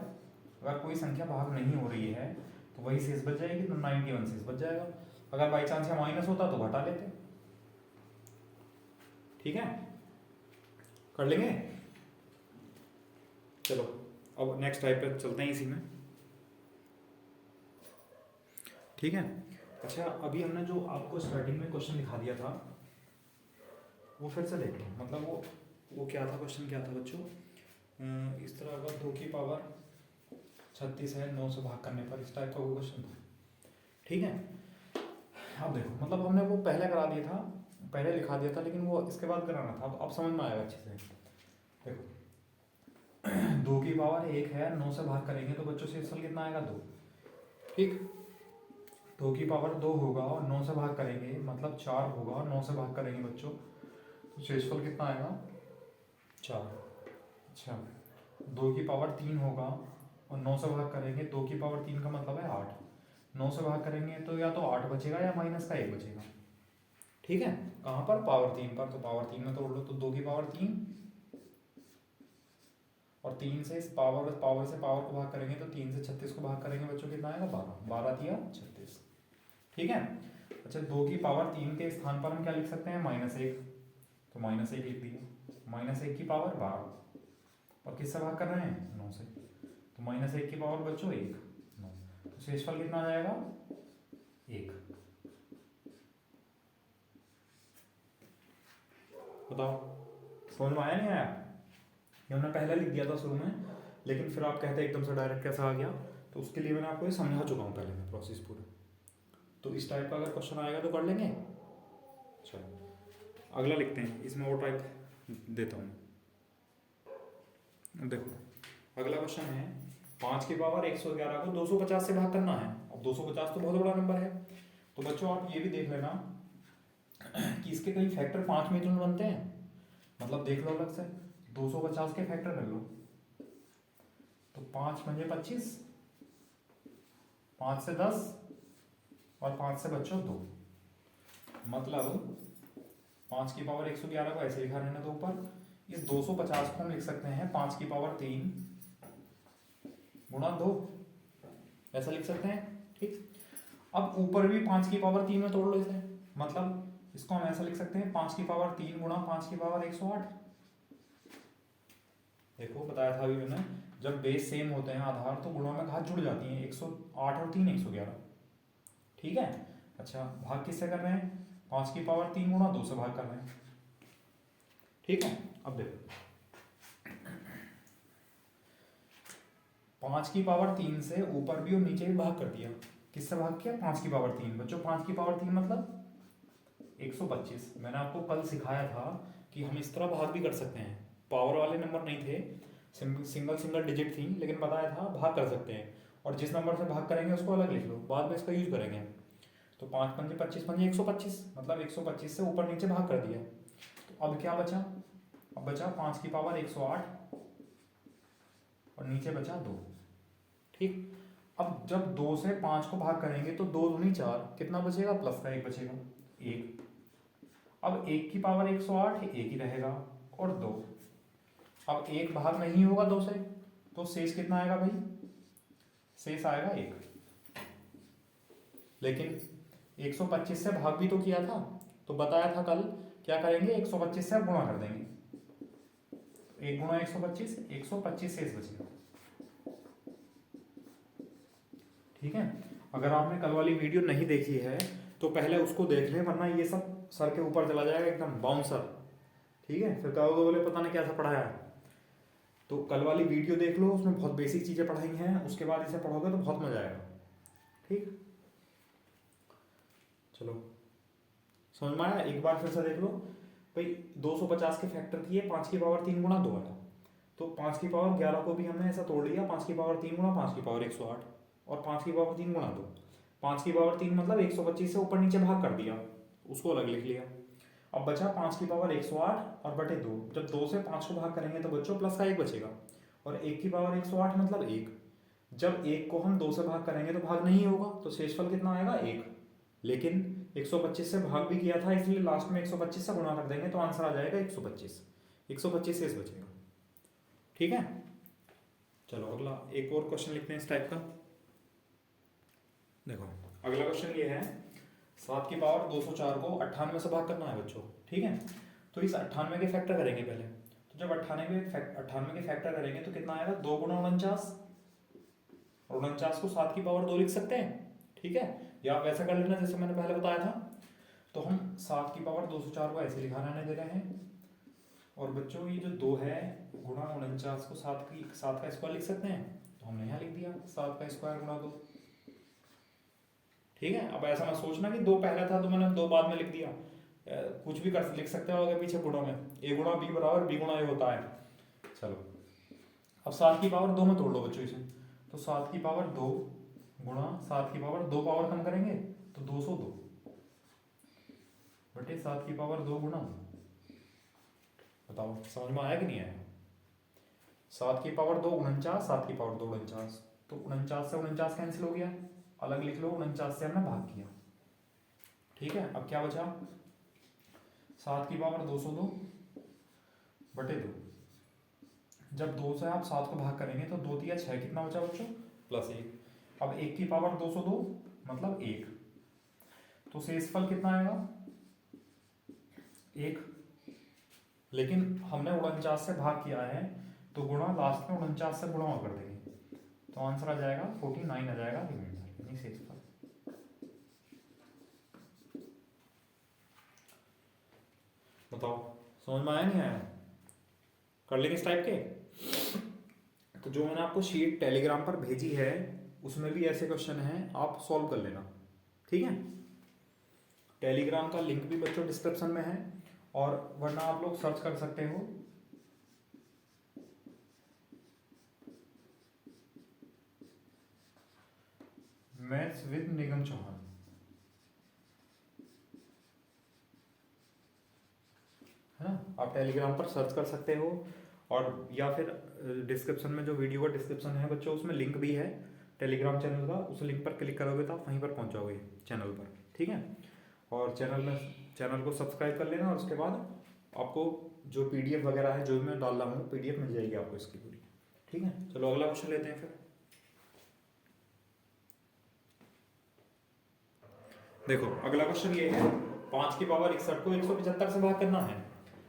अगर कोई संख्या भाग नहीं हो रही है तो वही शेष बच जाएगी, तो 91 शेष बच जाएगा। अगर बाई चांस या माइनस होता तो घटा लेते। ठीक है, कर लेंगे। चलो अब नेक्स्ट टाइप पे चलते हैं इसी में। ठीक है, अच्छा अभी हमने जो आपको स्टार्टिंग में क्वेश्चन दिखा दिया था वो फिर से देख लो। मतलब वो क्या था, क्वेश्चन क्या था बच्चों? इस तरह का 2 की पावर 36 है 9 से भाग करने पर, इस टाइप का वो क्वेश्चन था। ठीक है, अब देखो मतलब हमने वो पहले करा दिया था, पहले लिखा दिया था, लेकिन वो इसके बाद कराना था। अब समझ में आएगा अच्छे से। देखो 2 की पावर 1 है, 9 से भाग करेंगे तो बच्चों शेषफल कितना आएगा? 2। ठीक, 2 की पावर 2 होगा और 9 से भाग करेंगे मतलब 4 होगा, और 9 से भाग करेंगे बच्चों तो शेषफल कितना आएगा? 4। अच्छा, 2 की पावर 3 होगा और 9 से भाग करेंगे, 2 की पावर 3 का मतलब है 8। 9 से भाग करेंगे तो या तो 8 बचेगा या माइनस का 1 बचेगा। ठीक है, कहाँ पर? पावर 3 पर, तो पावर 3 में तोड़ लो, तो 2 की पावर 3 और 3 से पावर से पावर को भाग करेंगे तो 3 से 36 को भाग करेंगे बच्चों कितना आएगा? 12। 12 दिया 36। ठीक है, अच्छा 2 की पावर 3 के स्थान पर हम क्या लिख सकते हैं? -1, तो -1 लिख दिया। -1 की पावर 12 और किससे भाग कर रहे हैं? 9 से, तो -1 की पावर बच्चों 1, 9, तो शेषफल कितना आ जाएगा? 1। बताओ समझ में आया नहीं आया? ये हमने पहले लिख दिया था शुरू में, लेकिन फिर आप कहते एकदम से डायरेक्ट कैसा आ गया, तो उसके लिए मैंने आपको ये समझा चुका हूँ पहले में प्रोसेस पूरा। तो इस टाइप का अगर क्वेश्चन आएगा तो कर लेंगे। चलो अगला लिखते हैं, इसमें और टाइप देता हूँ। देखो अगला क्वेश्चन है 5 की पावर 111 को 250 से भाग करना है। अब 250 तो बहुत बड़ा नंबर है, तो बच्चों आप ये भी देख लेना कि इसके कई फैक्टर 5 में क्यों बनते हैं। मतलब देख लो अलग से, 250 के फैक्टर कर लो, तो 5 पंजे 25, 5 से 10 और 5 से बच्चों 2, मतलब 5 की पावर 111 को ऐसे लिखा रहने दो ऊपर। इस 250 को हम लिख सकते हैं 5 की पावर 3 गुणा 2, ऐसा लिख सकते हैं। ठीक, अब ऊपर भी 5 की पावर 3 में तोड़ लो इसे, मतलब इसको हम ऐसा लिख सकते हैं 5 की पावर 3 गुणा 5 की पावर 108। देखो बताया था अभी मैंने, जब बेस सेम होते हैं आधार तो गुणों में घात जुड़ जाती हैं, 108 और 3 111। ठीक है, अच्छा भाग किससे कर रहे हैं? 5 की पावर 3 गुणा 2 से भाग कर रहे हैं। ठीक है, अब देखो 5 की पावर 3 से ऊपर भी और नीचे भी भाग कर दिया। किससे भाग किया? 5 की पावर 3। बच्चों 5 की पावर 3 मतलब 125। मैंने आपको कल सिखाया था कि हम इस तरह भाग भी कर सकते हैं, पावर वाले नंबर नहीं थे, सिंगल सिंगल डिजिट थी, लेकिन बताया था भाग कर सकते हैं, और जिस नंबर से भाग करेंगे उसको अलग लिख लो, बाद में इसका यूज करेंगे। तो 5 पंजे 25 पंजे 125, मतलब 125 से ऊपर नीचे भाग कर दिया। तो अब क्या बचा, अब बचा 5 की पावर 108 और नीचे बचा 2। ठीक, अब जब 2 से 5 को भाग करेंगे तो 2 दूनी 4, कितना बचेगा, प्लस का 1 बचेगा, 1। अब 1 की पावर 108 1 ही रहेगा, और 2। अब 1 भाग नहीं होगा 2 से, तो शेष कितना आएगा भाई, शेष आएगा 1। लेकिन 125 से भाग भी तो किया था, तो बताया था कल क्या करेंगे, 125 से गुणा कर देंगे, 1 गुणा 125, 125 शेष बचेगा। ठीक है, अगर आपने कल वाली वीडियो नहीं देखी है तो पहले उसको देख लें, वरना ये सब सर के ऊपर चला जाएगा एकदम बाउंसर। ठीक है, फिर कहोगे बोले पता नहीं क्या सा पढ़ाया है। तो कल वाली वीडियो देख लो, उसमें बहुत बेसिक चीज़ें पढ़ाई हैं, उसके बाद इसे पढ़ोगे तो बहुत मजा आएगा। ठीक, चलो समझ में आया, एक बार फिर से देख लो भाई। 250 के फैक्टर किए, 5 की पावर 3 गुणा 2 आया, तो 5 की पावर 11 को भी हमने ऐसा तोड़ लिया, 5 की पावर 3 गुणा 5 की पावर 108, और 5 की पावर 3 गुणा 2, 5 की पावर 3 मतलब 125 से ऊपर नीचे भाग कर दिया, उसको अलग लिख लिया। अब बचा 5 की पावर 108 और बटे 2, जब 2 से 5 को भाग करेंगे तो बच्चों प्लस का 1 बचेगा, और 1 की पावर 108 मतलब 1। जब 1 को हम 2 से भाग करेंगे तो भाग नहीं होगा, तो शेषफल कितना आएगा, 1। लेकिन 125 से भाग भी किया था, इसलिए लास्ट में 125 से गुणा कर देंगे तो आंसर आ जाएगा 125। 125 शेष बचेगा। ठीक है, चलो अगला एक और क्वेश्चन लिखते हैं इस टाइप का। देखो अगला क्वेश्चन ये है, 7 की पावर 204 को 98 से भाग करना है बच्चों। ठीक है, तो इस 98 के फैक्टर करेंगे पहले। तो जब 98 के फैक्टर करेंगे तो कितना आएगा, 2 गुणा 49, और 49 को 7 की पावर 2 लिख सकते हैं। ठीक है, या आप वैसा कर लेना जैसे मैंने पहले बताया था। तो हम 7 की पावर 204 को ऐसे लिखा रहने दे रहे हैं, और बच्चों ये जो 2 है गुणा 49 को 7 का स्क्वायर लिख सकते हैं, तो हमने यहाँ लिख दिया 7 का स्क्वायर गुणा 2। ठीक है, अब ऐसा मत सोचना कि 2 पहला था तो मैंने 2 बाद में लिख दिया, कुछ भी कर लिख सकते हो आगे पीछे गुणों में, a गुणा b बराबर b गुणा a होता है। चलो अब 7 की पावर 2 में तोड़ लो बच्चों इसे, तो 7 की पावर 2 गुणा 7 की पावर 2 पावर कम करेंगे तो 202 बटे 7 की पावर 2 गुणा, बताओ समझ में आया कि नहीं आया। 7 की पावर 2 49, 7 की पावर 2 49, तो 49 से 49 कैंसिल हो गया, अलग लिख लो, 49 से हमने भाग किया। ठीक है, अब क्या बचा, 7 की पावर 202 बटे 2। जब 2 से आप 7 को भाग करेंगे तो 2 दिया 6, कितना बचा बच्चों, प्लस 1। अब 1 की पावर 202 मतलब 1, तो शेषफल कितना आएगा, 1। लेकिन हमने 49 से भाग किया है तो गुणा लास्ट में 49 से गुणा कर देंगे, तो आंसर आ जाएगा 49 आ जाएगा रिमाइंडर, यानी शेषफल। बताओ समझ में आया नहीं आया, कर लेंगे इस टाइप के। तो जो मैंने आपको शीट टेलीग्राम पर भेजी है उसमें भी ऐसे क्वेश्चन हैं, आप सॉल्व कर लेना। ठीक है, टेलीग्राम का लिंक भी बच्चों डिस्क्रिप्शन में है, और वरना आप लोग सर्च कर सकते हो मैथ्स विद निगम चौहान। है ना, आप टेलीग्राम पर सर्च कर सकते हो, और या फिर डिस्क्रिप्शन में जो वीडियो का डिस्क्रिप्शन है बच्चों उसमें लिंक भी है टेलीग्राम चैनल का, उस लिंक पर क्लिक करोगे तो आप वहीं पर पहुंच जाओगे चैनल पर। ठीक है, और चैनल को सब्सक्राइब कर लेना, और उसके बाद आपको जो पीडीएफ वगैरह है जो भी मैं डाल रहा हूँ पीडीएफ मिल जाएगी आपको इसकी पूरी। ठीक है, चलो अगला क्वेश्चन लेते हैं फिर। देखो अगला क्वेश्चन ये है, 5 की पावर 61 को 175 से भाग करना है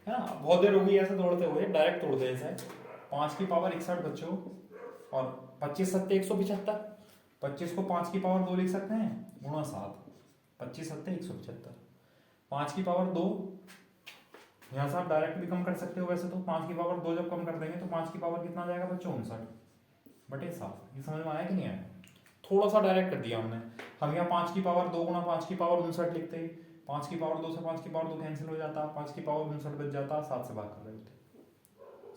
ना। बहुत देर हो गई ऐसे तोड़ते हुए, डायरेक्ट तोड़ते हैं ऐसे। 5 की पावर 61 बच्चों, और 25 सत्ते 175, 25 को 5 की पावर 2 लिख सकते हैं गुणा 7, 25 सत्ते 175, 5 की पावर 2, यहाँ से आप डायरेक्ट भी कम कर सकते हो वैसे तो, 5 की पावर 2 जब कम कर देंगे तो 5 की पावर कितना आ जाएगा बच्चों, 59 बटे 7। ये समझ में आया कि नहीं आया, थोड़ा सा डायरेक्ट कर दिया हमने। हम यहाँ 5 की पावर 2 गुणा 5 की पावर 59 लिखते हैं, 5 की पावर 2 से 5 की पावर 2 कैंसिल हो जाता, 5 की पावर 59 बच जाता, 7 से भाग कर रहे होते।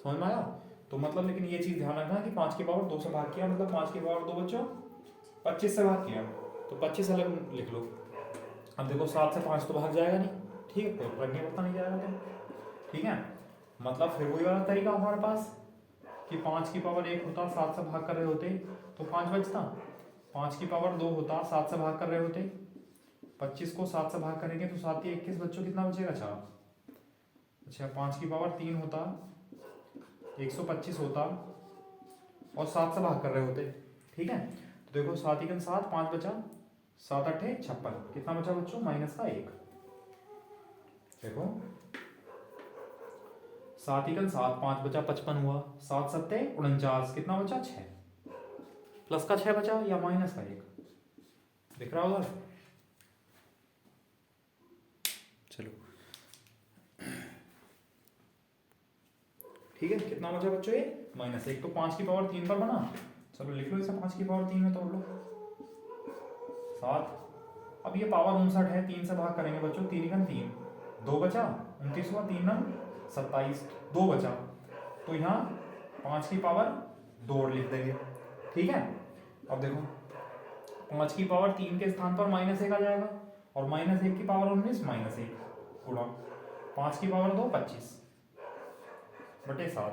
समझ में आया? तो मतलब लेकिन ये चीज़ ध्यान रखना कि 5 की पावर 2 से भाग किया मतलब 5 की पावर 2 बच्चों 25 से भाग किया तो 25 अलग लिख लो। अब देखो 7 से 5 तो भाग जाएगा नहीं, ठीक है, कोई फर्क नहीं पड़ता, नहीं जाएगा तो ठीक है। मतलब फिर वही वाला तरीका हमारे पास कि 5 की पावर 1 होता, 7 से भाग कर रहे होते तो 5 बचता, 5 की पावर 2 होता, 7 से भाग कर रहे होते, 25 को 7 से भाग करेंगे तो 7 या 21 बच्चों कितना बचेगा 4। अच्छा 5 की पावर 3 होता, 125 होता और 7 से भाग कर रहे होते, ठीक है। तो देखो 7 एकम 7, 5 बचा, 7 अट्ठे 56, कितना बचा बच्चों -1। देखो 7 एकम 7, 5 बचा 55 हुआ, 7 सत्ते 49, कितना बचा 6, प्लस का 6 बचा या माइनस का 1, दिख रहा होगा। चलो ठीक है, कितना बचा बच्चों ये -1। तो 5 की पावर 3 पर बना, चलो लिख लो इसे 5 की पावर 3 में तोड़ लो 7। अब ये पावर 59 है, 3 से भाग करेंगे बच्चों, 3 एकम 3, 2 बचा 29 हुआ, 3 नम 27, 2 बचा तो यहाँ 5 की पावर 2 और लिख देंगे, ठीक है। अब देखो 5 की पावर 3 के स्थान पर -1 आ जाएगा और -1 की पावर 19 -1 गुणा 5 की पावर 2 25 बटे 7,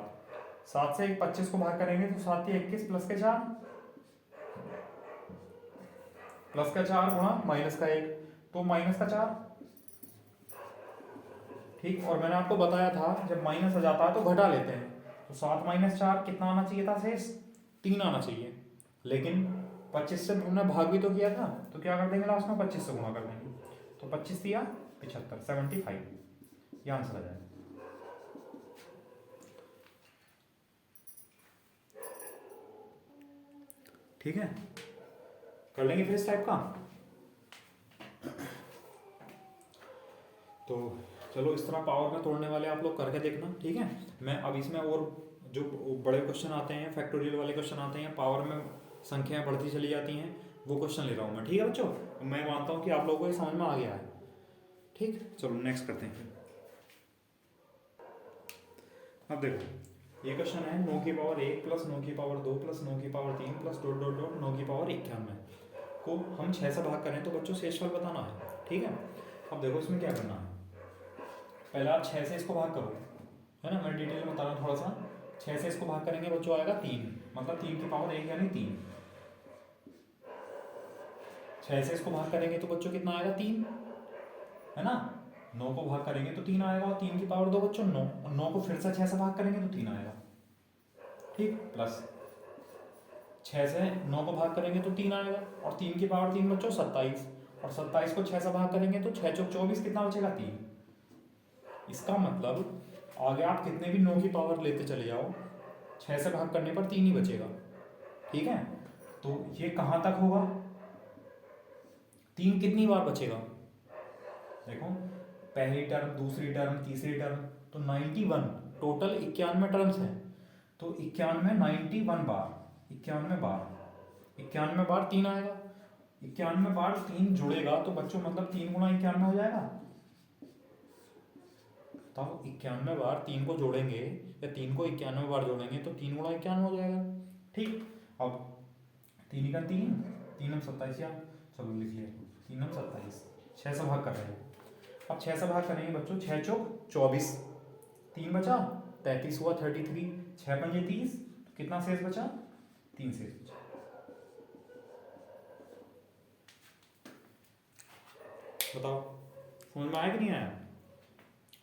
7 से 25 को भाग करेंगे तो 7 के 21 प्लस के 4 गुणा माइनस का 1 तो माइनस का 4, ठीक। और मैंने आपको बताया था जब माइनस आ जाता है तो घटा लेते हैं, तो 7 - 4 कितना आना चाहिए था शेष, 3 आना चाहिए, लेकिन 25 से हमने भाग भी तो किया था तो क्या कर देंगे लास्ट में 25 से गुणा कर देंगे, तो 25 दिया 75, 75 ये आंसर आ जाएगा। ठीक है, कर लेंगे फिर इस टाइप का। तो चलो इस तरह पावर में तोड़ने वाले आप लोग करके देखना, ठीक है। मैं अब इसमें और जो बड़े क्वेश्चन आते हैं, फैक्टोरियल वाले क्वेश्चन आते हैं, पावर में संख्याएं बढ़ती चली जाती हैं, वो क्वेश्चन ले रहा हूँ मैं, ठीक है बच्चों। मैं मानता हूँ कि आप लोगों को ये समझ में आ गया है, ठीक। चलो नेक्स्ट करते हैं। अब देखो ये क्वेश्चन है 9 की पावर 1 प्लस 9 की पावर 2 प्लस 9 की power 3 plus dot dot dot 9 की पावर 91 को हम 6 से भाग करें तो बच्चों शेषफल बताना है, ठीक है। अब देखो इसमें क्या करना है, पहले आप 6 से इसको भाग करो, है ना, मैं डिटेल में बता रहा हूँ थोड़ा सा। 6 से इसको भाग करेंगे बच्चों आएगा 3, मतलब 3 की पावर 1 यानी 3। 6 से इसको भाग करेंगे तो बच्चों कितना आएगा 3, है ना। 9 को भाग करेंगे तो 3 आएगा और 3 की पावर 2 बच्चों 9, और 9 को फिर से 6 से भाग करेंगे तो 3 आएगा, ठीक। प्लस 6 से 9 को भाग करेंगे तो 3 आएगा और 3 की पावर 3 बच्चों 27, और 27 को 6 से भाग करेंगे तो 6 चौक 24, कितना बचेगा 3। इसका मतलब आगे आप कितने भी 9 की पावर लेते चले जाओ, 6 से भाग करने पर 3 ही बचेगा, ठीक है। तो ये कहाँ तक होगा, 3 कितनी बार बचेगा, देखो पहली टर्म, दूसरी टर्म, तीसरी टर्म, तो 91 टोटल 91 टर्म्स हैं, तो 91 91 बार, 91 बार, 91 बार 3 आएगा, 91 बार 3 जुड़ेगा तो बच्चों मतलब 3 गुणा 91 हो जाएगा। तो 91 बार 3 को जोड़ेंगे या 3 को 91 बार जोड़ेंगे तो 3 गुणा 91 हो जाएगा, ठीक। अब 3 का 3, 3 27, या चलो लिख लिया 3 27, 6 से भाग कर रहे हैं। अब 6 से भाग करेंगे बच्चों, 6 चौक 24, 3 बचा 33 हुआ 33, 6 पंजे 30, तो कितना शेष बचा 3 शेष बचा। बताओ समझ में आया कि नहीं आया,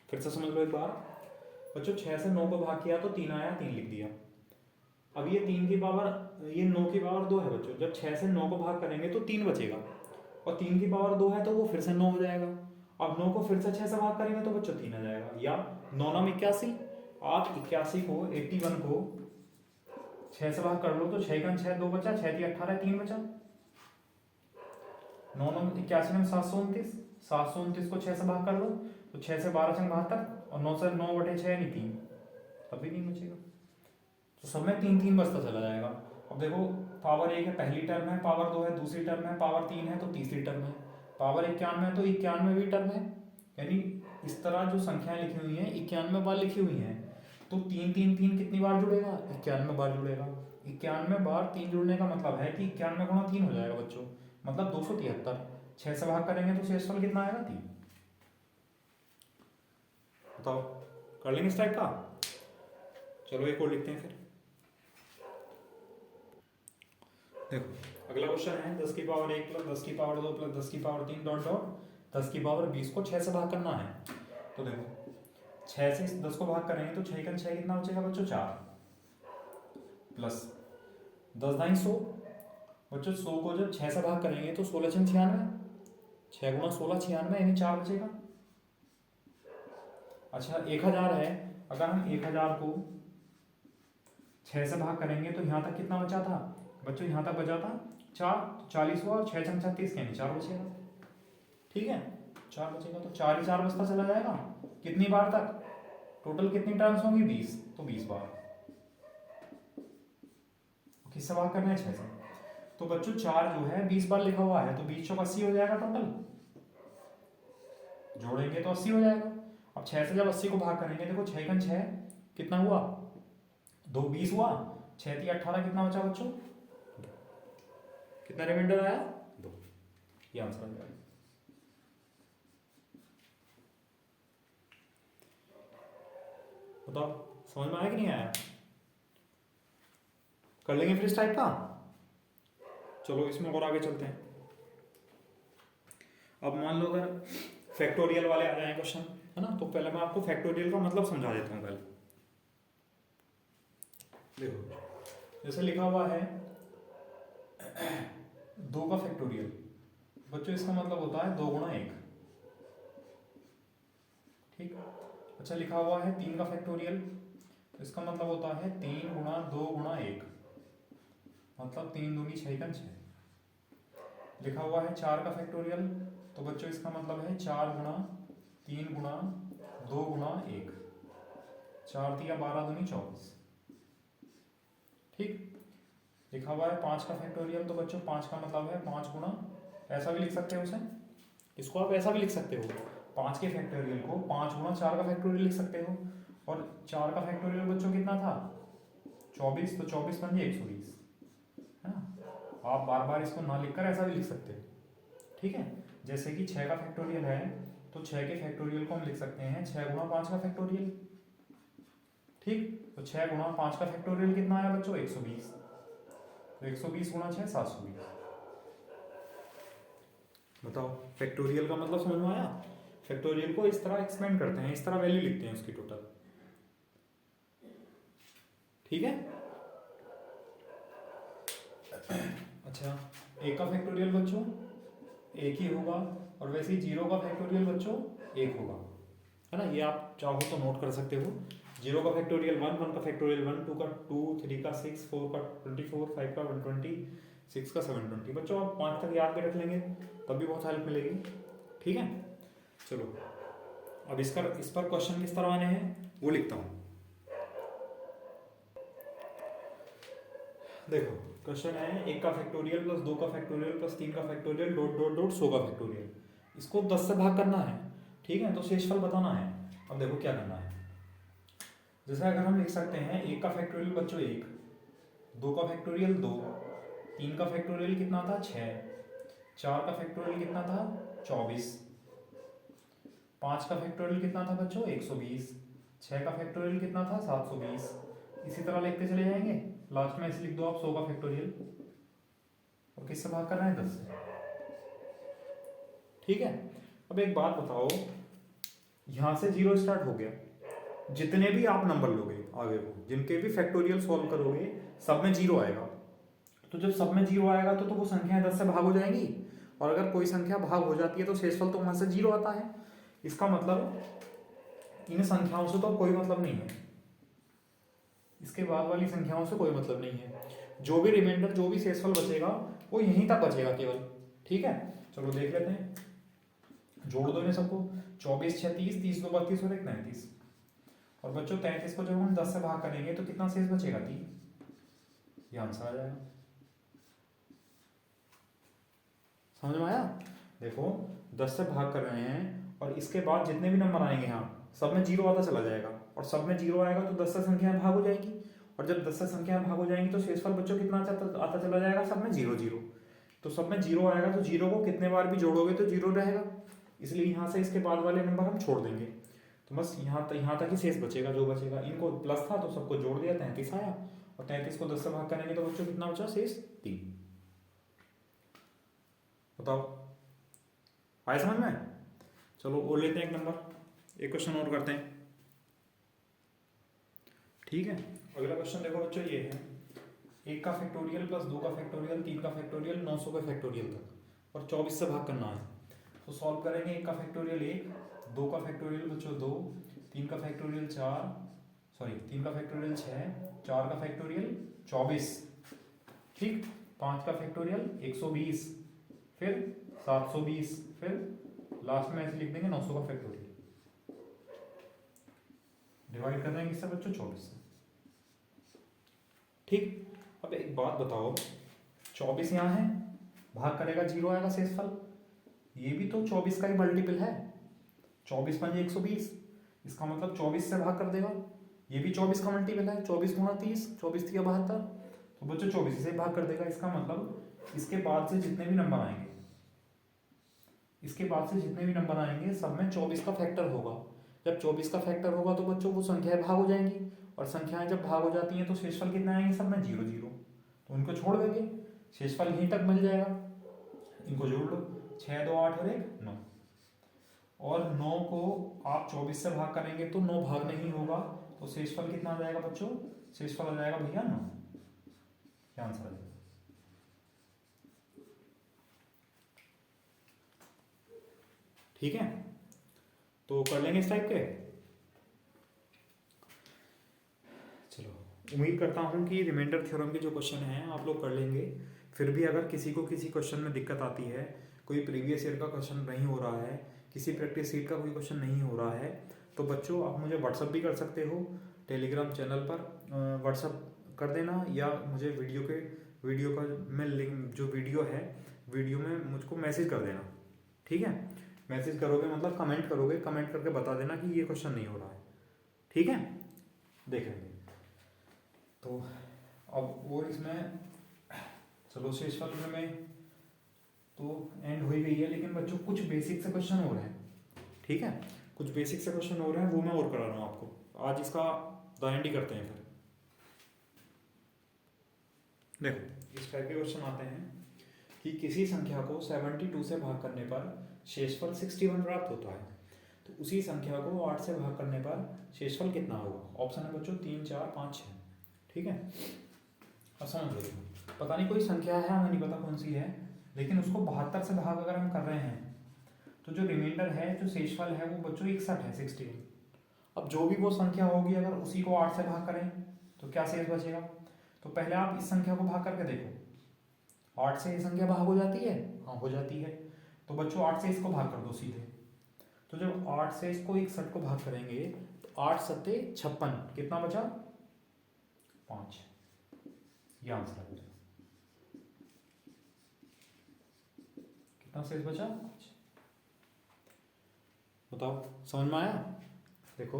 फिर से समझ लो एक बार बच्चों। 6 से 9 को भाग किया तो 3 आया, 3 लिख दिया। अब ये 3 की पावर, ये 9 की पावर 2 है बच्चों, जब 6 से 9 को भाग करेंगे तो 3 बचेगा, और 3 की पावर 2 है तो वो फिर से 9 हो जाएगा। अब 9 को फिर से 6 से भाग करेंगे तो बच्चों 3 आ जाएगा, या 9 9 81, आप 81 को 81 को 6 से भाग कर लो तो 6 का 6 2 बचा, 6 थी 18 3 बचा, 9 9 81 में 729, 729 को 6 से भाग कर लो तो 6 से 12 चंग 72, और 9 से 9 बटे 6 यानी 3, तब भी 3 बचेगा। तो सब में 3 3 बचता चला जाएगा। अब देखो पावर 1 है पहली टर्म है, पावर 2 है दूसरी टर्म है, पावर 3 है तो तीसरी टर्म है, पावर 91 है तो 91वीं टर्म है, यानी इस तरह जो संख्याएं लिखी हुई हैं 91 बार लिखी हुई हैं, तो 3 3 3 कितनी बार जुड़ेगा? 91 बार जुड़ेगा। 91 बार 3 जुड़ने का मतलब है कि 91 गुणा 3 हो जाएगा बच्चों, मतलब 273। 6 से भाग करेंगे तो शेषफल कितना आएगा? 3। बताओ, कर लेंगे इस टाइप का? चलो एक और लिखते हैं फिर। देखो अगला क्वेश्चन है 10 की पावर 1 प्लस 10 की पावर 2 प्लस 10 की पावर 3 डॉट डॉट 10 की पावर 20 को 6 से भाग करना है। तो देखो 6 से 10 को भाग करेंगे तो 6 का 6 कितना बचेगा बच्चों? 4 प्लस 10 दाई 100 बच्चों। 100 को जब 6 से भाग करेंगे तो 16 6 96, 6 गुणा 16 96, यानी 4 बचेगा। अच्छा 1000 है, अगर हम 1000 को 6 से भाग करेंगे तो यहाँ तक कितना बचा था बच्चों? यहाँ तक बचा था 4, 40 हुआ और 6 6 36 यानी 4 बचेगा। ठीक है, 4 बचेगा तो 4 ही 4 बचता चला जाएगा। कितनी बार तक? टोटल कितनी टर्म्स होंगी? 20, तो 20 बार। किससे भाग करना है? 6 से। तो बच्चों 4 जो है 20 बार लिखा हुआ है, तो 20 चौक 80 हो जाएगा टोटल, जोड़ेंगे तो 80 हो जाएगा। अब 6 से जब 80 को भाग करेंगे, देखो 6 का 6 कितना हुआ? 2 20 हुआ, 6 3 18 कितना बचा बच्चों? कितना रिमाइंडर आया? 2। ये आंसर आ जाएगा। बताओ समझ में आया कि नहीं आया? कर लेंगे फिर इस टाइप का। चलो इसमें और आगे चलते हैं। अब मान लो अगर फैक्टोरियल वाले आ जाए क्वेश्चन, है ना, तो पहले मैं आपको फैक्टोरियल का मतलब समझा देता हूँ। पहले देखो जैसे लिखा हुआ है 2 का फैक्टोरियल बच्चों, इसका मतलब होता है 2 गुणा 1। ठीक। अच्छा लिखा हुआ है 3 का फैक्टोरियल, तो इसका मतलब होता है 3 गुणा 2 गुणा 1, मतलब 3 दूनी 6 का 6। लिखा हुआ है 4 का फैक्टोरियल, तो बच्चों इसका मतलब है 4 गुणा 3 गुणा 2 गुणा 1, 4 3 12 दूनी 24। ठीक। लिखा हुआ है 5 का फैक्टोरियल, तो बच्चों 5 का मतलब है 5 गुणा, ऐसा भी लिख सकते हो उसे, इसको आप ऐसा भी लिख सकते हो, 5 के फैक्टोरियल को 5 गुणा 4 का फैक्टोरियल लिख सकते हो। और 4 का फैक्टोरियल बच्चों कितना था? 24, तो 24 बन गया 120, है ना। आप बार बार इसको ना लिखकर ऐसा भी लिख सकते हो। ठीक है, जैसे कि 6 का फैक्टोरियल है, तो 6 के फैक्टोरियल को हम लिख सकते हैं 6 गुणा 5 का फैक्टोरियल। ठीक, तो 6 गुणा 5 का फैक्टोरियल कितना आया बच्चों? 120, तो 120 गुणा 6 720। बताओ फैक्टोरियल का मतलब समझ में आया? फैक्टोरियल को इस तरह एक्सपेंड करते हैं, इस तरह वैल्यू लिखते हैं उसकी टोटल। ठीक है। अच्छा 1 का फैक्टोरियल बच्चों 1 ही होगा, और वैसे ही 0 का फैक्टोरियल बच्चों 1 होगा, है ना। ये आप चाहो तो नोट कर सकते हो। 0 का फैक्टोरियल 1, 1 का फैक्टोरियल 1, 2 का 2, 3 का 6, 4 का 24, 5 का 120, 6 का 720। बच्चों आप 5 तक याद भी रख लेंगे तब भी बहुत हेल्प मिलेगी। ठीक है, चलो अब इस पर क्वेश्चन किस तरह आने हैं वो लिखता हूँ। देखो क्वेश्चन है 1 का फैक्टोरियल प्लस 2 का फैक्टोरियल प्लस 3 का फैक्टोरियल डॉट डॉट डॉट 100 का फैक्टोरियल, इसको 10 से भाग करना है। ठीक है, तो शेषफल बताना है। अब देखो क्या करना है, जैसे अगर हम लिख सकते हैं 1 का फैक्टोरियल बच्चों 1, 2 का फैक्टोरियल 2, 3 का फैक्टोरियल कितना था 6, 4 का फैक्टोरियल कितना था 24, 5 का फैक्टोरियल कितना था बच्चों 120, 6 का फैक्टोरियल कितना था 720। इसी तरह लिखते चले जाएंगे, लास्ट में ऐसे लिख दो आप 100 का फैक्टोरियल, और किससे भाग करना है 10 से। ठीक है, अब एक बात बताओ, यहां से 0 स्टार्ट हो गया, जितने भी आप नंबर लोगे आगे को, जिनके भी फैक्टोरियल सॉल्व करोगे सब में 0 आएगा। तो जब सब में 0 आएगा तो वो संख्याएं 10 से भाग हो जाएंगी, और अगर कोई संख्या भाग हो जाती है तो शेषफल तो वहां से 0 आता है। इसका मतलब इन संख्याओं से तो कोई मतलब नहीं है, इसके बाद वाली संख्याओं से कोई मतलब नहीं है। जो भी रिमाइंडर, जो भी शेषफल बचेगा वो यहीं तक बचेगा केवल। ठीक है, चलो देख लेते हैं, जोड़ दो इन्हें सबको। 24 6 30, 30 2 32 और 1 33। और बच्चों 33 को जब हम 10 से भाग करेंगे तो कितना शेष बचेगा? 3। ये आंसर आ जाएगा। समझ में आया? देखो 10 से भाग कर रहे हैं और इसके बाद जितने भी नंबर आएंगे यहाँ सब में जीरो आता चला जाएगा, और सब में जीरो आएगा तो 10 से संख्या भाग हो जाएगी, और जब 10 से संख्या भाग हो जाएंगी तो शेषफल बच्चों कितना आता चला जाएगा, सब में जीरो जीरो। तो सब में जीरो आएगा तो जीरो को कितने बार भी जोड़ोगे तो जीरो रहेगा, इसलिए यहाँ से इसके बाद वाले नंबर हम छोड़ देंगे। तो बस यहाँ तक ही शेष बचेगा, जो बचेगा। इनको प्लस था तो सबको जोड़ दिया, 33 आया, और 33 को 10 से भाग करेंगे तो बच्चों कितना बचा, शेष 3। बताओ आए समझ में? चलो और लेते हैं एक नंबर, एक क्वेश्चन और करते हैं, ठीक है। अगला क्वेश्चन देखो बच्चों, ये है 1 का फैक्टोरियल प्लस 2 का फैक्टोरियल 3 का फैक्टोरियल 900 का फैक्टोरियल तक, और 24 से भाग करना है। तो सॉल्व करेंगे। 1 का फैक्टोरियल 1, 2 का फैक्टोरियल बच्चों 2, 3 का फैक्टोरियल 4, सॉरी 3 का फैक्टोरियल 6, 4 का फैक्टोरियल 24, ठीक। 5 का फैक्टोरियल 120, फिर 720, फिर लास्ट में ऐसे लिख देंगे 900 का फैक्टोरियल। डिवाइड कर देंगे इससे बच्चों 24 से, ठीक। अब एक बात बताओ, 24 यहाँ है, भाग करेगा जीरो आएगा शेषफल, ये भी तो 24 का ही मल्टीपल है, 24 पंजे 120, इसका मतलब 24 से भाग कर देगा, ये भी 24 का मल्टीपल है, 24 गुणा 30, 24 3 72, तो बच्चों 24 से भाग कर देगा। इसका मतलब इसके बाद से जितने भी नंबर आएंगे, इसके बाद से जितने भी नंबर आएंगे सब में 24 का फैक्टर होगा। जब 24 का फैक्टर होगा तो बच्चों वो संख्याएं भाग हो जाएंगी, और संख्याएं जब भाग हो जाती हैं तो शेषफल कितना आएंगे, सब में जीरो जीरो, तो उनको छोड़ देंगे, शेषफल यहीं तक मिल जाएगा। इनको जोड़ लो, 6 2 8 और 1 9, और 9 को आप 24 से भाग करेंगे तो 9 भाग नहीं होगा, तो शेषफल कितना आ जाएगा बच्चों, शेषफल आ जाएगा भैया 9। क्या आंसर आ जाएगा? ठीक है, तो कर लेंगे इस टाइप के। चलो, उम्मीद करता हूँ कि रिमाइंडर थ्योरम के जो क्वेश्चन हैं आप लोग कर लेंगे। फिर भी अगर किसी को किसी क्वेश्चन में दिक्कत आती है, कोई प्रीवियस ईयर का क्वेश्चन नहीं हो रहा है, किसी प्रैक्टिस सीट का कोई क्वेश्चन नहीं हो रहा है, तो बच्चों आप मुझे व्हाट्सअप भी कर सकते हो, टेलीग्राम चैनल पर व्हाट्सअप कर देना, या मुझे वीडियो का में लिंक, जो वीडियो है वीडियो में मुझको मैसेज कर देना, ठीक है। मैसेज करोगे मतलब कमेंट करोगे, कमेंट करके बता देना कि ये क्वेश्चन नहीं हो रहा है, ठीक है, देख लेंगे। तो अब और इसमें चलो शेषफल में तो एंड हो ही गई है, लेकिन बच्चों कुछ बेसिक से क्वेश्चन हो रहे हैं, ठीक है, कुछ बेसिक से क्वेश्चन हो रहे हैं, वो मैं और करा रहा हूँ आपको। आज इसका द एंड ही करते हैं। फिर देखो इस टाइप के क्वेश्चन आते हैं कि किसी संख्या को 72 से भाग करने पर शेषफल 61 प्राप्त होता है, तो उसी संख्या को 8 से भाग करने पर शेषफल कितना होगा। ऑप्शन है बच्चों 3 4 5 6, ठीक है। अब समझ लो, पता नहीं कोई संख्या है, हमें नहीं पता कौन सी है, लेकिन उसको 72 से भाग अगर हम कर रहे हैं तो जो रिमाइंडर है, जो शेषफल है वो बच्चों 61 है, 61। अब जो भी वो संख्या होगी अगर उसी को 8 से भाग करें तो क्या शेष बचेगा। तो पहले आप इस संख्या को भाग करके देखो, 8 से ये संख्या भाग हो जाती है, हाँ हो जाती है, तो बच्चों 8 से इसको भाग कर दो सीधे। तो जब 8 से इसको 61 को भाग करेंगे तो 8 सत्ते 56, कितना बचा 5, ये आंसर है। कितना शेष बचा 5, बताओ समझ में आया। देखो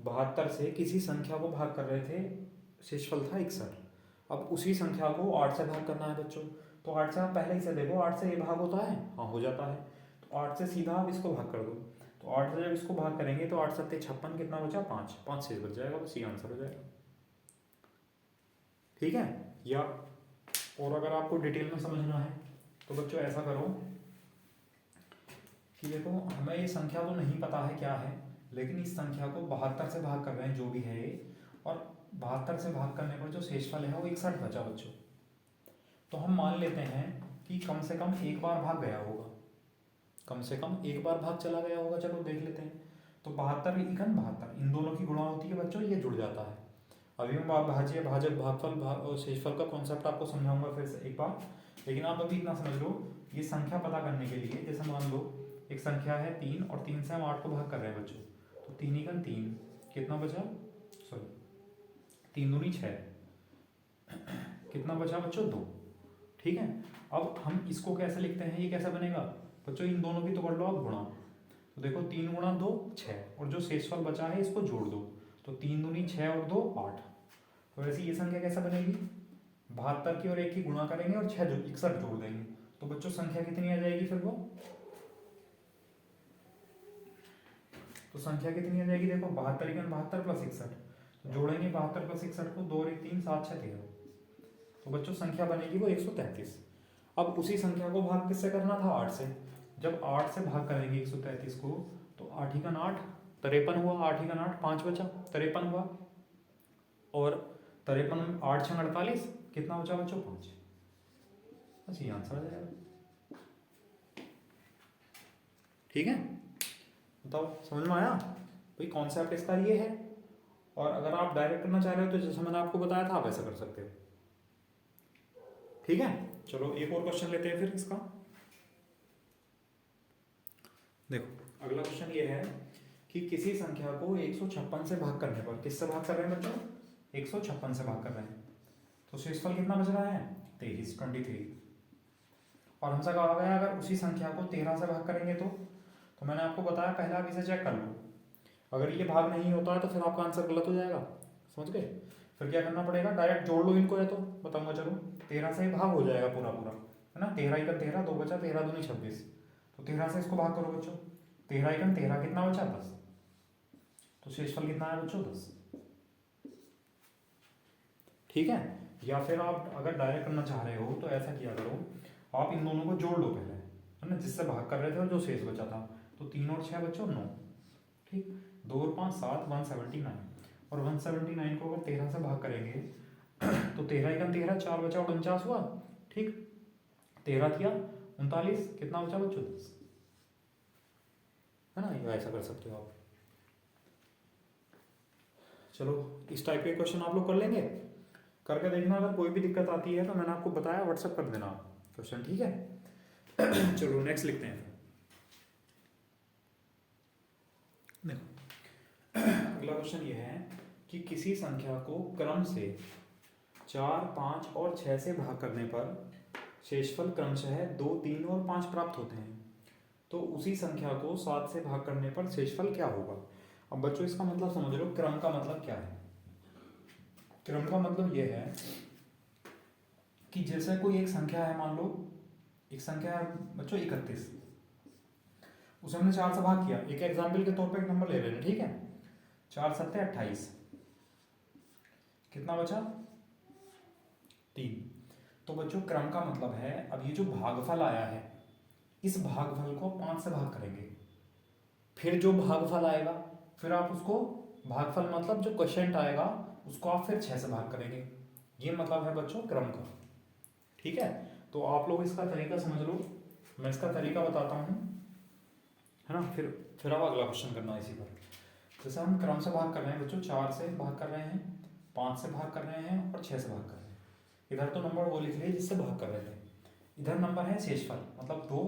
72 से किसी संख्या को भाग कर रहे थे, शेषफल था 61, अब उसी संख्या को 8 से भाग करना है बच्चों, तो 8 से आप पहले ही से देखो 8 से ये भाग होता है, हाँ हो जाता है, तो 8 से सीधा आप इसको भाग कर दो, तो 8 से जब इसको भाग करेंगे तो 8 सत्ते 56, कितना बचा 5, 5 शेष बच जाएगा, बस ये आंसर हो जाएगा, ठीक है। या और अगर आपको डिटेल में समझना है तो बच्चों ऐसा करो कि देखो हमें ये संख्या तो नहीं पता है क्या है, लेकिन इस संख्या को 72 से भाग कर रहे हैं जो भी है ये, और 72 से भाग करने पर जो शेषफल है वो 61 बचा बच्चों। तो हम मान लेते हैं कि कम से कम एक बार भाग गया होगा, कम से कम एक बार भाग चला गया होगा, चलो देख लेते हैं। तो 72 इकन 72, इन दोनों की गुणा होती है बच्चों, ये जुड़ जाता है। अभी मैं भाज्य भाजक भागफल और शेषफल का कॉन्सेप्ट आपको समझाऊंगा फिर से एक बार, लेकिन आप अभी इतना समझ लो, ये संख्या पता करने के लिए, जैसे मान लो एक संख्या है 3 और 3 से हम 8 को भाग कर रहे हैं बच्चों, तो 3 इकन 3, कितना बचा, सॉरी 3 दूनी 6, कितना बचा बच्चों 2, ठीक है। अब हम इसको कैसे लिखते हैं, ये कैसे बनेगा, बच्चों इन दोनों की तो कर लो आप गुणा, तो देखो 3 गुणा 2 6, और जो शेषफल बचा है इसको जोड़ दो, तो 3 दूनी 6 और 2 8। तो वैसे ये संख्या कैसा बनेगी, 72 की और 1 की गुणा करेंगे और 6 61 जोड़ देंगे, तो बच्चों संख्या कितनी आ जाएगी फिर वो, तो संख्या कितनी आ जाएगी, देखो 72 72 प्लस 61, तो जोड़ेंगे 72 प्लस 61 को, 2 और 1 3 7 6 13, तो बच्चों संख्या बनेगी वो 133। अब उसी संख्या को भाग किससे करना था, 8 से। जब 8 से भाग करेंगे 133 को, तो 8 ही का 8 53 हुआ, 8 ही का 8 5 बचा 53 हुआ, और 53 में 8 6 48, कितना बचा बच्चों 5, बस ये आंसर आ जाएगा। ठीक है, बताओ समझ में आया भाई, कॉन्सेप्ट इसका ये है। और अगर आप डायरेक्ट करना चाह रहे हो तो जैसे मैंने आपको बताया था आप ऐसा कर सकते हो। ठीक है, चलो एक और क्वेश्चन लेते हैं फिर इसका। देखो अगला क्वेश्चन ये है कि किसी संख्या को 156 से भाग करने पर, किससे भाग कर रहे हैं बच्चों, 156 से भाग कर रहे हैं, तो शेषफल कितना बच रहा है 23 23। और हमसे कहा गया अगर उसी संख्या को 13 से भाग करेंगे तो मैंने आपको बताया पहले आप इसे चेक कर लो, अगर ये भाग नहीं होता है तो फिर आपका आंसर गलत हो जाएगा, समझ गए। फिर क्या करना पड़ेगा, डायरेक्ट जोड़ लो इनको, या तो बताऊंगा चलो, 13 से भाग हो जाएगा पूरा पूरा, है ना, 13 1 13 2 बचा, 13 दूनी 26, तो 13 से इसको भाग करो बच्चों, 13 1 13 कितना बचा 10, तो शेषफल कितना है बच्चों 10। ठीक है, या फिर आप अगर डायरेक्ट करना चाह रहे हो तो ऐसा किया करो, आप इन दोनों को जोड़ लो पहले, है ना, जिससे भाग कर रहे थे और जो शेष बचा था, तो 3 और 6 बच्चों 9, ठीक, 2 और 5 7 179, और 179 को अगर 13 से भाग करेंगे तो 13 1 13 4 बचा 49 हुआ, ठीक, 13 किया 39, कितना बचा बच्चों 10, है ना, ये ऐसा कर सकते हो आप। चलो इस टाइप के क्वेश्चन आप लोग कर लेंगे, करके देखना, अगर कोई भी दिक्कत आती है तो मैंने आपको बताया व्हाट्सएप कर देना क्वेश्चन, ठीक है। चलो नेक्स्ट लिखते हैं। देखो अगला क्वेश्चन ये है कि किसी संख्या को क्रम से 4 5 और 6 से भाग करने पर शेषफल क्रमशः 2 3 और 5 प्राप्त होते हैं, तो उसी संख्या को 7 से भाग करने पर शेषफल क्या होगा। अब बच्चों इसका मतलब समझ लो, क्रम का मतलब क्या है, क्रम का मतलब यह है कि जैसे कोई एक संख्या है, मान लो एक संख्या है बच्चों 31, उसे हमने 4 से भाग किया, एक एग्जाम्पल के तौर पे एक नंबर ले लेना, ठीक है, 4 7 28, कितना बचा 3। तो बच्चों क्रम का मतलब है, अब ये जो भागफल आया है इस भागफल को 5 से भाग करेंगे, फिर जो भागफल आएगा फिर आप उसको, भागफल मतलब जो क्वोशिएंट आएगा उसको आप फिर 6 से भाग करेंगे, ये मतलब है बच्चों क्रम का। ठीक है, तो आप लोग इसका तरीका समझ लो, मैं इसका तरीका बताता हूँ, है ना, फिर आप अगला क्वेश्चन करना इसी पर। जैसे हम क्रम से भाग कर रहे हैं बच्चों, 4 से भाग कर रहे हैं, 5 से भाग कर रहे हैं और 6 से भाग कर रहे हैं। इधर तो नंबर वो लिख लिए जिससे भाग कर रहे थे, इधर नंबर है शेषफल, मतलब 2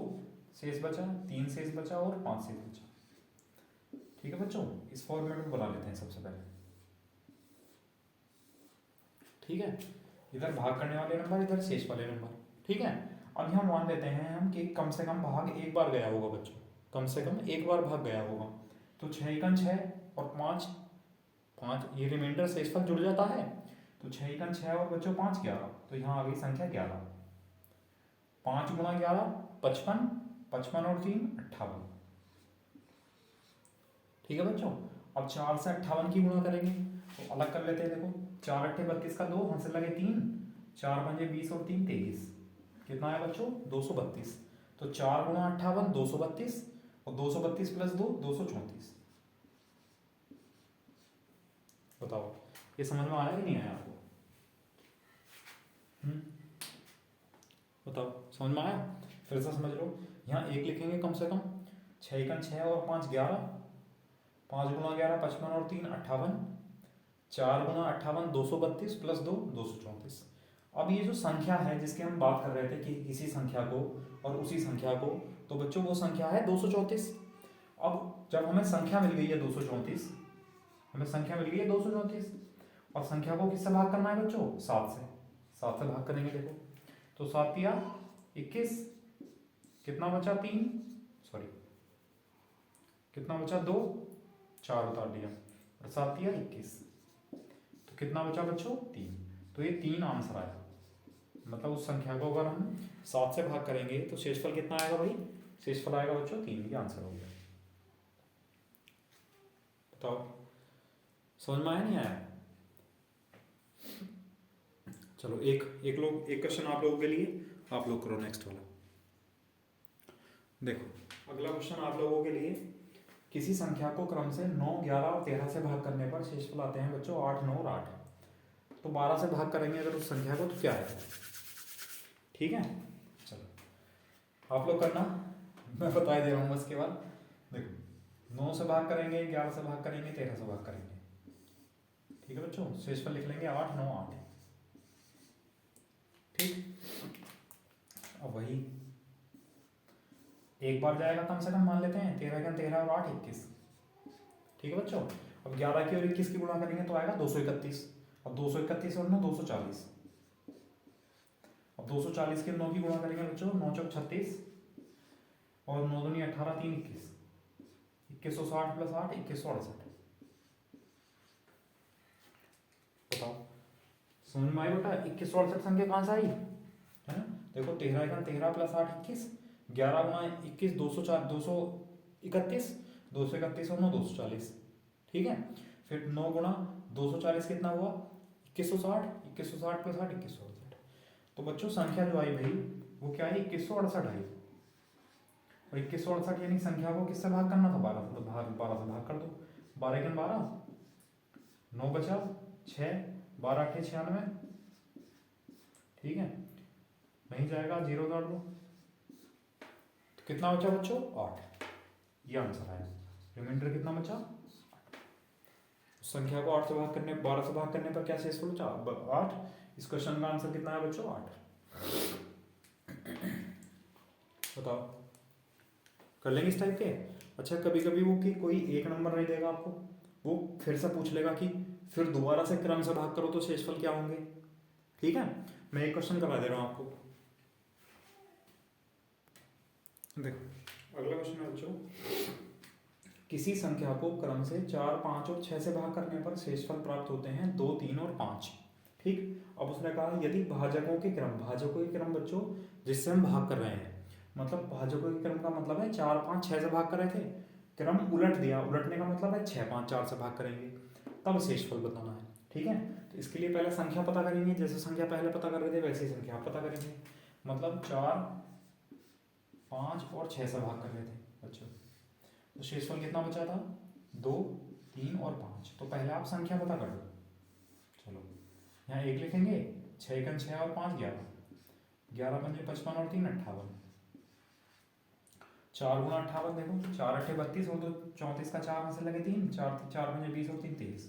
शेष बचा, 3 शेष बचा और 5 शेष बचा। ठीक है बच्चों, इस फॉर्मेट में बना लेते हैं सबसे पहले। ठीक है, इधर भाग करने वाले नंबर, इधर शेष वाले नंबर। ठीक है, अब हम मान लेते हैं हम कि कम से कम भाग एक बार गया होगा बच्चों, कम से कम एक बार भाग गया होगा, तो 6 एकन 6 और 5 5, ये रिमाइंडर शेषफल जुड़ जाता है, तो 6 एकन 6 और बच्चों 5 11, तो यहाँ आ गई संख्या 11। 5 गुणा 11 55, 55 और 3 58। ठीक है बच्चों, अब 4 से 58 की गुणा करेंगे, तो अलग कर लेते हैं। देखो 4 8 32 का 2, हमसे लगे 3, 4 5 20 और 3 23, कितना है बच्चों 232। तो 4 गुणा 58 232, और 232 प्लस 2 234। बताओ ये समझ में आया कि नहीं आया आपको? बताओ समझ में आया? फिर से समझ लो, यहाँ एक लिखेंगे कम से कम, 6 एकन 6 और 5 11, 5 गुणा 11 55 और 3 58, 4 गुणा 58 232 प्लस 2 234। अब ये जो संख्या है जिसकी हम बात कर रहे थे कि किसी संख्या को और उसी संख्या को, तो बच्चों वो संख्या है 234। अब जब हमें संख्या मिल गई है 234, हमें संख्या मिल गई है 234, और संख्या को किससे भाग करना है बच्चों 7 से, 7 से भाग करेंगे। देखो तो 7 या 21, कितना बचा 3, कितना बचा 2, 4 उतार दिया और 7 दिया 21, तो कितना बचा बच्चों 3। तो ये 3 आंसर आया। मतलब उस संख्या को अगर हम 7 से भाग करेंगे तो शेषफल कितना आएगा भाई, शेषफल आएगा बच्चों 3। ये आंसर हो गया। बताओ समझ में आया नहीं आया? चलो एक क्वेश्चन आप लोगों के लिए, आप लोग करो नेक्स्ट वाला। देखो अगला क्वेश्चन आप लोगों के लिए, किसी संख्या को क्रम से 9, 11 और 13 से भाग करने पर शेषफल आते हैं बच्चों 8, 9 और 8। तो 12 से भाग करेंगे अगर उस संख्या को तो क्या है? ठीक है, चलो आप लोग करना, मैं बता ही दे रहा हूँ बस के बाद। देखो 9 से भाग करेंगे, 11 से भाग करेंगे, 13 से भाग करेंगे। ठीक है बच्चों, शेषफल लिख लेंगे 8, 9, 8। ठीक, अब वही एक बार जाएगा कम से कम, मान लेते हैं 13 का 13 और 8 21। ठीक है बच्चों, अब 11 की और 21 की गुणा करेंगे तो आएगा 231। अब 231 और 9 240। अब 240 के 9 की गुणा करेंगे बच्चों, 9 चौक 36 और 9 दूनी 18, 3 21, 2160 प्लस 8 2168। बताओ समझ में आई बेटा? 2168 संख्या कहाँ से आई है ना? देखो 13 का 13 प्लस 8 21, 11 गुना 21 204, 231, 231 और 9 240। ठीक है, फिर 9 गुना 240 कितना हुआ 2160, 2160 प्लस 8 2168। तो बच्चों संख्या जो आई भाई वो क्या है 2168 आई। और 2168 यानी संख्या को किससे भाग करना था 12 से, तो 12 से भाग कर दो। 12 के 12, 9 बचा 6, 12 8 96। ठीक है, नहीं जाएगा 0 काट दो, तो कितना बचा बच्चों 8। ये आंसर आया। रिमाइंडर कितना बचा 8। संख्या को 8 से भाग करने, 12 से भाग करने पर क्या शेषफल बचा 8। इस क्वेश्चन का आंसर कितना है बच्चों 8। बताओ कर लेंगे इस टाइप के। अच्छा कभी कभी वो कि कोई एक नंबर नहीं देगा आपको, वो फिर से पूछ लेगा कि फिर दोबारा से क्रम से भाग करो तो शेषफल क्या होंगे। ठीक है, मैं एक क्वेश्चन करा दे रहा हूं आपको। देखो अगला क्वेश्चन है बच्चों, किसी संख्या को क्रम से 4, 5 और 6 से भाग करने पर शेषफल प्राप्त होते हैं 2, 3 और 5। ठीक, अब उसने कहा यदि भाजकों के क्रम बच्चों जिससे हम भाग कर रहे हैं, मतलब भाजकों के क्रम का मतलब है 4, 5, 6 से भाग कर रहे थे, क्रम उलट दिया, उलटने का मतलब है 6, 5, 4 से भाग करेंगे, तब शेषफल बताना है। ठीक है, तो इसके लिए पहले संख्या पता करेंगे, जैसे संख्या पहले पता कर रहे थे वैसे ही संख्या आप पता करेंगे। मतलब 4, 5 और 6 से भाग कर रहे थे बच्चों, तो शेषफल कितना बचा था 2, 3 और 5। तो पहले आप संख्या पता कर लो। चलो यहाँ 1 लिखेंगे, 6 का 6 और 5 11, 11 पंजे 55 और 3 58, 4 गुना 58 देखो 4 8 32 और 34 का 4 में से लगे 3, 4 पंजे 20 और 3 23,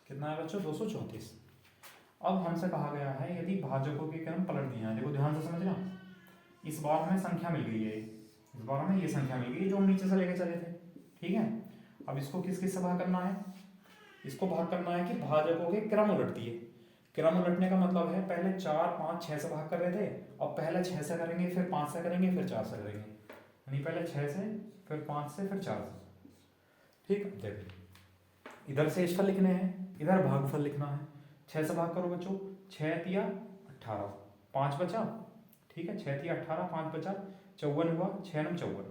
कितना है बच्चों 234। अब हमसे कहा गया है यदि भाजकों के क्रम पलट दिए हैं, देखो ध्यान से समझना, इस बार हमें संख्या मिल गई है, इस बार हमें ये संख्या मिल गई जो हम नीचे से लेके चले थे। ठीक है, अब इसको किस किस से भाग करना है, इसको भाग करना है कि भाजकों के क्रम उलट दिए। क्रम उलटने का मतलब है पहले 4, 5, 6 से भाग कर रहे थे, अब पहले 6 से करेंगे, फिर 5 से करेंगे, फिर 4 से करेंगे, यानी पहले 6 से, फिर 5 से, फिर 4 से। ठीक, देखो इधर शेषफल लिखने हैं, इधर भागफल लिखना है। 6 से भाग करो बच्चों, 6 तिया 18, 5 बचा। ठीक है, 6 तिया 18, 5 बचा, 54 हुआ, 6 9 54,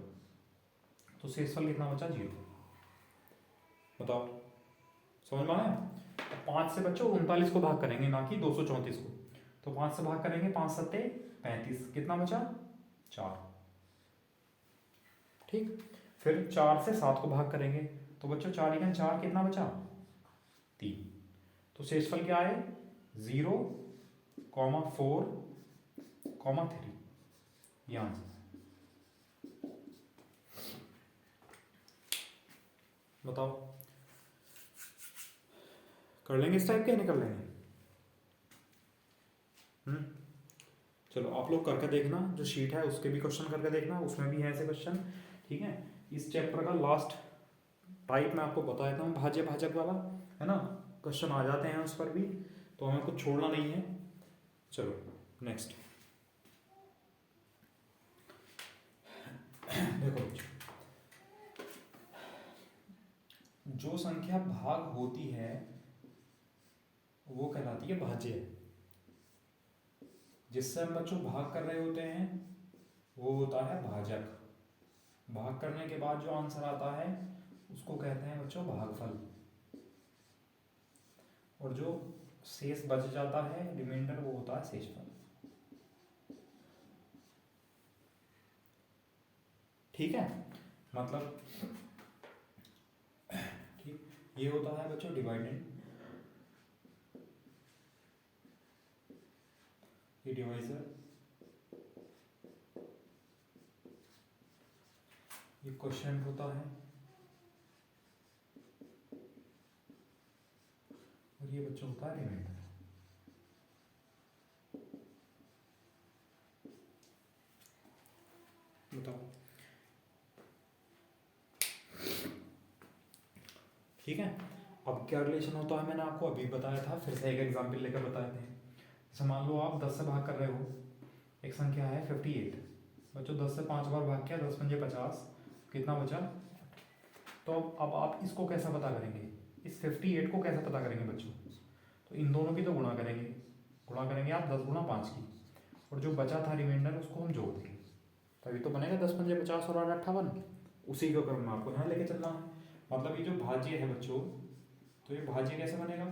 तो शेषफल कितना बचा 0। बताओ समझ में आया? 5 से बच्चों 39 को भाग करेंगे, ना कि 234 को, तो 5 से भाग करेंगे, 5 सत्ते 35, कितना बचा 4। ठीक, फिर 4 से 7 को भाग करेंगे, तो बच्चों 4 1 4 कितना बचा 3, तो शेषफल क्या है 0, 4, 3। ये आंसर। बताओ कर लेंगे इस टाइप के, नहीं कर लेंगे? चलो आप लोग करके देखना, जो शीट है उसके भी क्वेश्चन करके देखना, उसमें भी है ऐसे क्वेश्चन। ठीक है, इस चैप्टर का लास्ट टाइप मैं आपको बता देता हूँ, भाज्य भाजक वाला है ना, क्वेश्चन आ जाते हैं उस पर भी, तो हमें कुछ छोड़ना नहीं है। चलो नेक्स्ट देखो, जो संख्या भाग होती है वो कहलाती है भाज्य। जिससे हम बच्चों भाग कर रहे होते हैं वो होता है भाजक। भाग करने के बाद जो आंसर आता है उसको कहते हैं बच्चों भागफल। और जो शेष बच जाता है रिमाइंडर वो होता है शेषफल। ठीक है, मतलब ठीक, ये होता है बच्चों डिवाइडेंड, ये डिवाइजर, ये क्वेश्चन होता है, और ये बच्चों होता है रिमाइंडर। बताओ, ठीक है। अब क्या रिलेशन होता है मैंने आपको अभी बताया था, फिर से एक एग्जाम्पल लेकर बताते हैं। जैसे मान लो आप 10 से भाग कर रहे हो, एक संख्या है 58, बच्चों 10 से 5 बार भाग किया, 10 पंजे 50, कितना बचा। तो अब आप इसको कैसा पता करेंगे, इस 58 को कैसा पता करेंगे बच्चों। तो इन दोनों की तो गुणा करेंगे आप 10 गुणा 5 की, और जो बचा था रिमाइंडर उसको हम जोड़ देंगे, तभी तो बनेगा 10 पंजे 50 और 8 58। उसी को क्रम में आपको यहाँ लेके चलना है। मतलब ये जो भाज्य है बच्चों, तो ये भाज्य कैसे बनेगा,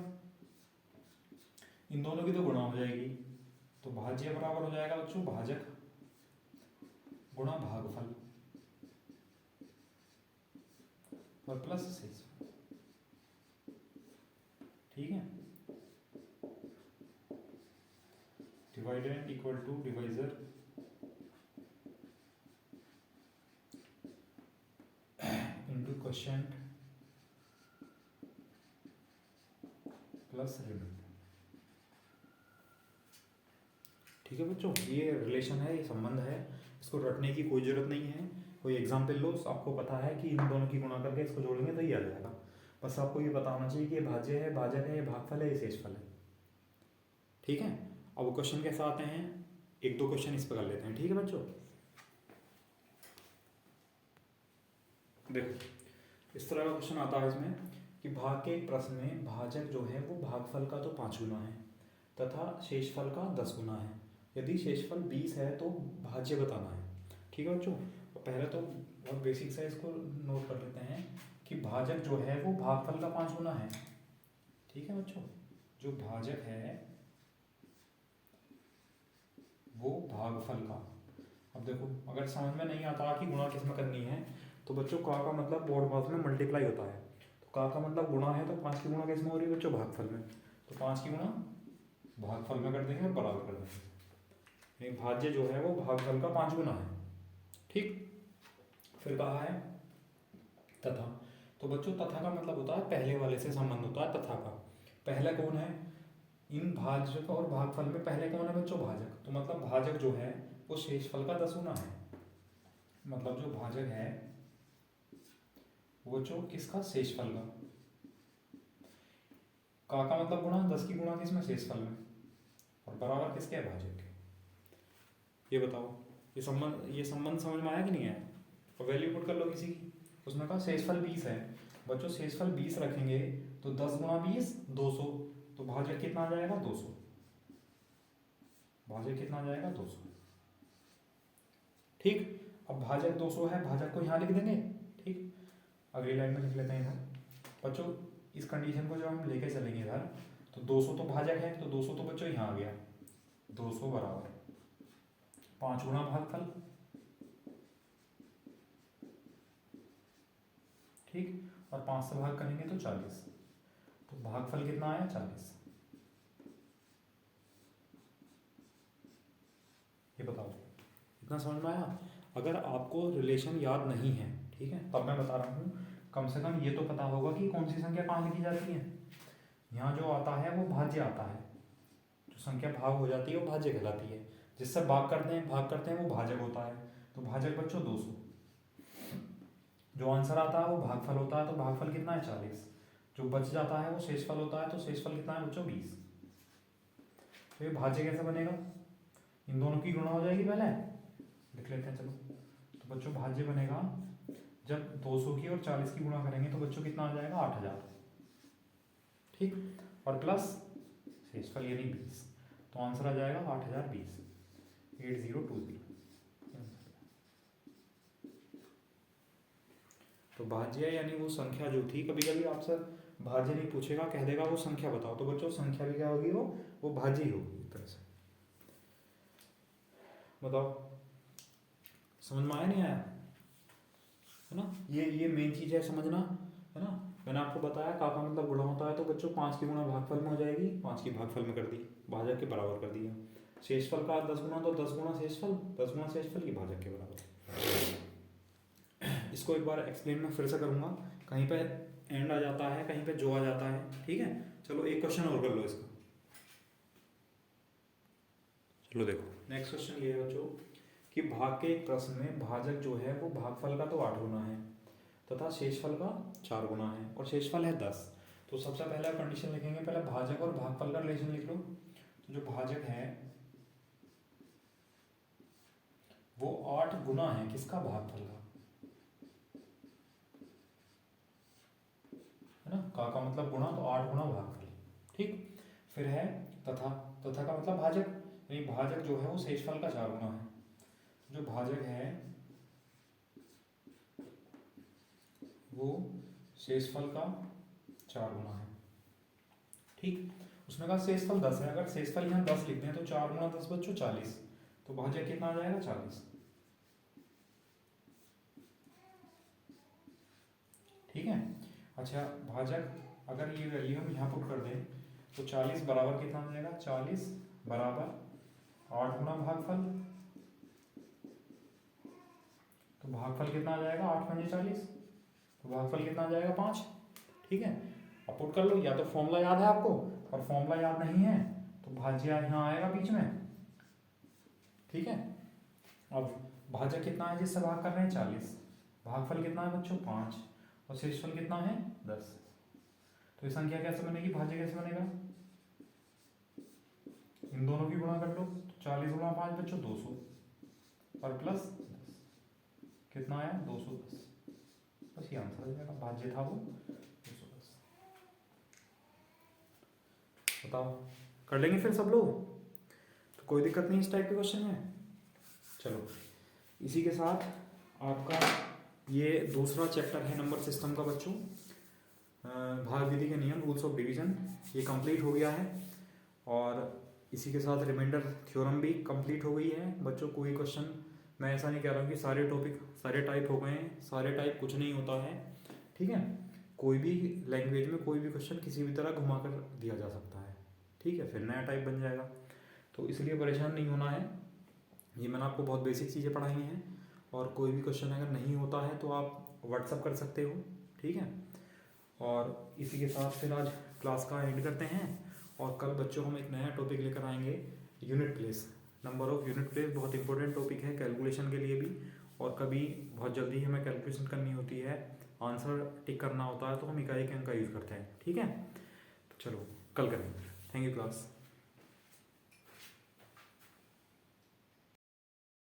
इन दोनों की तो गुणा हो जाएगी, तो भाज्य बराबर हो जाएगा बच्चों भाजक गुणा भागफल और प्लस शेष। ठीक है, dividend equal to divisor into quotient plus remainder. ठीक है बच्चों, ये रिलेशन है, ये संबंध है, इसको रटने की कोई ज़रूरत नहीं है। कोई एग्जाम्पल लो, आपको पता है कि इन दोनों की गुणा करके इसको जोड़ेंगे तो ये आ जाएगा। बस आपको ये पता होना चाहिए कि ये भाज्य है, भाजक है, ये भागफल है, ये शेषफल है। ठीक है, अब क्वेश्चन कैसे आते हैं, एक दो क्वेश्चन इस पर कर लेते हैं। ठीक है बच्चों, देखो इस तरह का क्वेश्चन आता है इसमें कि भाग के एक प्रश्न में भाजक जो है वो भागफल का तो 5 गुना है तथा शेषफल का 10 गुना है। यदि शेषफल 20 है तो भाज्य बताना है। ठीक है बच्चों, पहले तो बहुत बेसिक सा इसको नोट कर लेते हैं कि भाजक जो है वो भागफल का 5 गुना है। ठीक है बच्चों, जो भाजक है वो भागफल का। अब देखो अगर समझ में नहीं आता कि गुणा किस में करनी है, तो बच्चों का मतलब बोर्ड पास में मल्टीप्लाई होता है, तो का मतलब गुणा है, तो 5 की गुणा किस में हो रही है बच्चों, भागफल में, तो 5 की गुणा भागफल में कर देंगे और बराबर कर देंगे। भाज्य जो है वो भागफल का 5 गुना है। ठीक, फिर कहा है तथा, तो बच्चों तथा का मतलब होता है पहले वाले से संबंध होता है तथा का। पहला कौन है, इन भाजक और भागफल में पहले कौन है बच्चों, भाजक, तो मतलब भाजक जो है वो शेषफल का 10 गुना है। मतलब जो भाजक है वो जो किसका, शेषफल का मतलब गुणा, 10 की गुणा किसमें, शेषफल में, और बराबर किसके, भाजक के। ये बताओ, ये संबंध समझ में आया कि नहीं आया। और वैल्यू पुट कर लो किसी की, उसने कहा शेषफल 20 है बच्चों, शेषफल 20 रखेंगे तो 10 गुणा 20 200, तो भाजक कितना आ जाएगा 200, भाजक कितना आ जाएगा 200। ठीक, अब भाजक 200 है, भाजक को यहाँ लिख देंगे। ठीक, अगली लाइन में लिख लेते हैं इधर बच्चों, इस कंडीशन को जब हम लेके चलेंगे इधर, तो 200 तो भाजक है, तो 200 तो बच्चों यहाँ आ गया, 200 बराबर 5 गुणा भागफल। ठीक, और 5 से भाग करेंगे तो 40, तो भागफल कितना आया 40। ये बताओ, इतना समझ में आया। अगर आपको रिलेशन याद नहीं है, ठीक है, तब मैं बता रहा हूँ, कम से कम ये तो पता होगा कि कौन सी संख्या कहाँ लिखी जाती है। यहाँ जो आता है वो भाज्य आता है, जो संख्या भाग हो जाती है वो भाज्य कहलाती है, जिससे भाग करते हैं वो भाजक होता है। तो भाजक बच्चों 200, जो आंसर आता है वो भागफल होता है, तो भागफल कितना है 40, जो बच जाता है वो शेषफल होता है, तो शेषफल कितना है बच्चों 20। तो ये भाज्य कैसे बनेगा, इन दोनों की गुणा हो जाएगी, पहले लिख लेते हैं चलो। तो बच्चों भाज्य बनेगा, जब 200 की और 40 की गुणा करेंगे तो बच्चों कितना आ जाएगा 8000, ठीक, और प्लस शेषफल यानी 20, तो आंसर आ जाएगा 8020, 8020। तो भाज्य यानी वो संख्या जो थी, कभी कभी आपसे भाज्य नहीं पूछेगा, कह देगा वो संख्या बताओ, तो बच्चों संख्या भी क्या होगी, वो भाज्य ही होगी एक तरह से। बताओ समझ में आया नहीं आया, है ना। ये मेन चीज है समझना, है ना। मैंने आपको बताया का मतलब गुणा होता है, तो बच्चों 5 की गुणा भागफल में हो जाएगी, 5 की भागफल में कर दी, भाजक के बराबर कर दिया। शेषफल का 10 गुना, तो 10 गुना शेषफल, 10 गुना शेषफल की भाजक के बराबर। इसको एक बार एक्सप्लेन मैं फिर से करूंगा, कहीं पे एंड आ जाता है, कहीं पे जो आ जाता है, ठीक है। चलो एक क्वेश्चन और कर लो इसका। चलो देखो नेक्स्ट क्वेश्चन ये है बच्चों कि भाग के एक प्रश्न में भाजक जो है वो भागफल का तो 8 गुना है तथा शेषफल का 4 गुना है और शेषफल है 10। तो सबसे पहले कंडीशन लिखेंगे, पहले भाजक और भागफल का रिलेशन लिख लो। तो जो भाजक है वो 8 गुना है किसका, भागफल का, है ना। का मतलब गुणा, तो 8 गुना भागफल, ठीक। फिर है तथा, तथा का मतलब भाजक, यानी भाजक जो है वो शेषफल का 4 गुना है। जो भाजक है वो शेषफल का 4 गुना है, ठीक। उसने कहा शेषफल 10 है, अगर शेषफल यहाँ 10 लिखते हैं तो 4 गुना 10 बच्चों 40, तो भाजक कितना आ जाएगा 40, ठीक है। अच्छा भाजक अगर ये वैल्यू हम यहाँ पुट कर दें तो 40 बराबर कितना आ जाएगा, 40 बराबर 8 गुना भागफल, तो भागफल कितना आ जाएगा 8 पंजे 40, तो भागफल कितना आ जाएगा 5, ठीक है। अब पुट कर लो, या तो फॉर्मूला याद है आपको, और फॉर्मूला याद नहीं है तो भाज्य यहाँ आएगा बीच में, ठीक है। अब भाजक कितना है जिससे भाग कर रहे हैं 40, भागफल कितना है बच्चों 5 और शेषफल कितना है 10, तो ये संख्या कैसे बनेगी, भाज्य कैसे बनेगा, इन दोनों की गुणा कर लो, तो 40 गुणा 5 बच्चों 200 और प्लस 10 कितना आया 210, बस ये आंसर आ जाएगा, भाज्य था वो 210। बताओ कर लेंगे फिर सब लोग, तो कोई दिक्कत नहीं इस टाइप के क्वेश्चन में। चलो इसी के साथ आपका ये दूसरा चैप्टर है नंबर सिस्टम का बच्चों, भाग विधि के नियम, रूल्स ऑफ डिवीजन, ये कंप्लीट हो गया है। और इसी के साथ रिमाइंडर थ्योरम भी कंप्लीट हो गई है बच्चों। कोई क्वेश्चन, मैं ऐसा नहीं कह रहा हूँ कि सारे टॉपिक सारे टाइप हो गए हैं, सारे टाइप कुछ नहीं होता है, ठीक है। कोई भी लैंग्वेज में कोई भी क्वेश्चन किसी भी तरह घुमा कर दिया जा सकता है, ठीक है, फिर नया टाइप बन जाएगा, तो इसलिए परेशान नहीं होना है। ये मैंने आपको बहुत बेसिक चीज़ें पढ़ाई हैं, और कोई भी क्वेश्चन अगर नहीं होता है तो आप व्हाट्सअप कर सकते हो, ठीक है। और इसी के साथ फिर आज क्लास का एंड करते हैं, और कल बच्चों हम एक नया टॉपिक लेकर आएंगे, unit place, number of unit place, बहुत इंपॉर्टेंट टॉपिक है कैलकुलेशन के लिए भी। और कभी बहुत जल्दी हमें कैलकुलेशन करनी होती है, आंसर टिक करना होता है, तो हम इकाई के अंक का यूज़ करते हैं, ठीक है। तो चलो कल करेंगे, थैंक यू क्लास।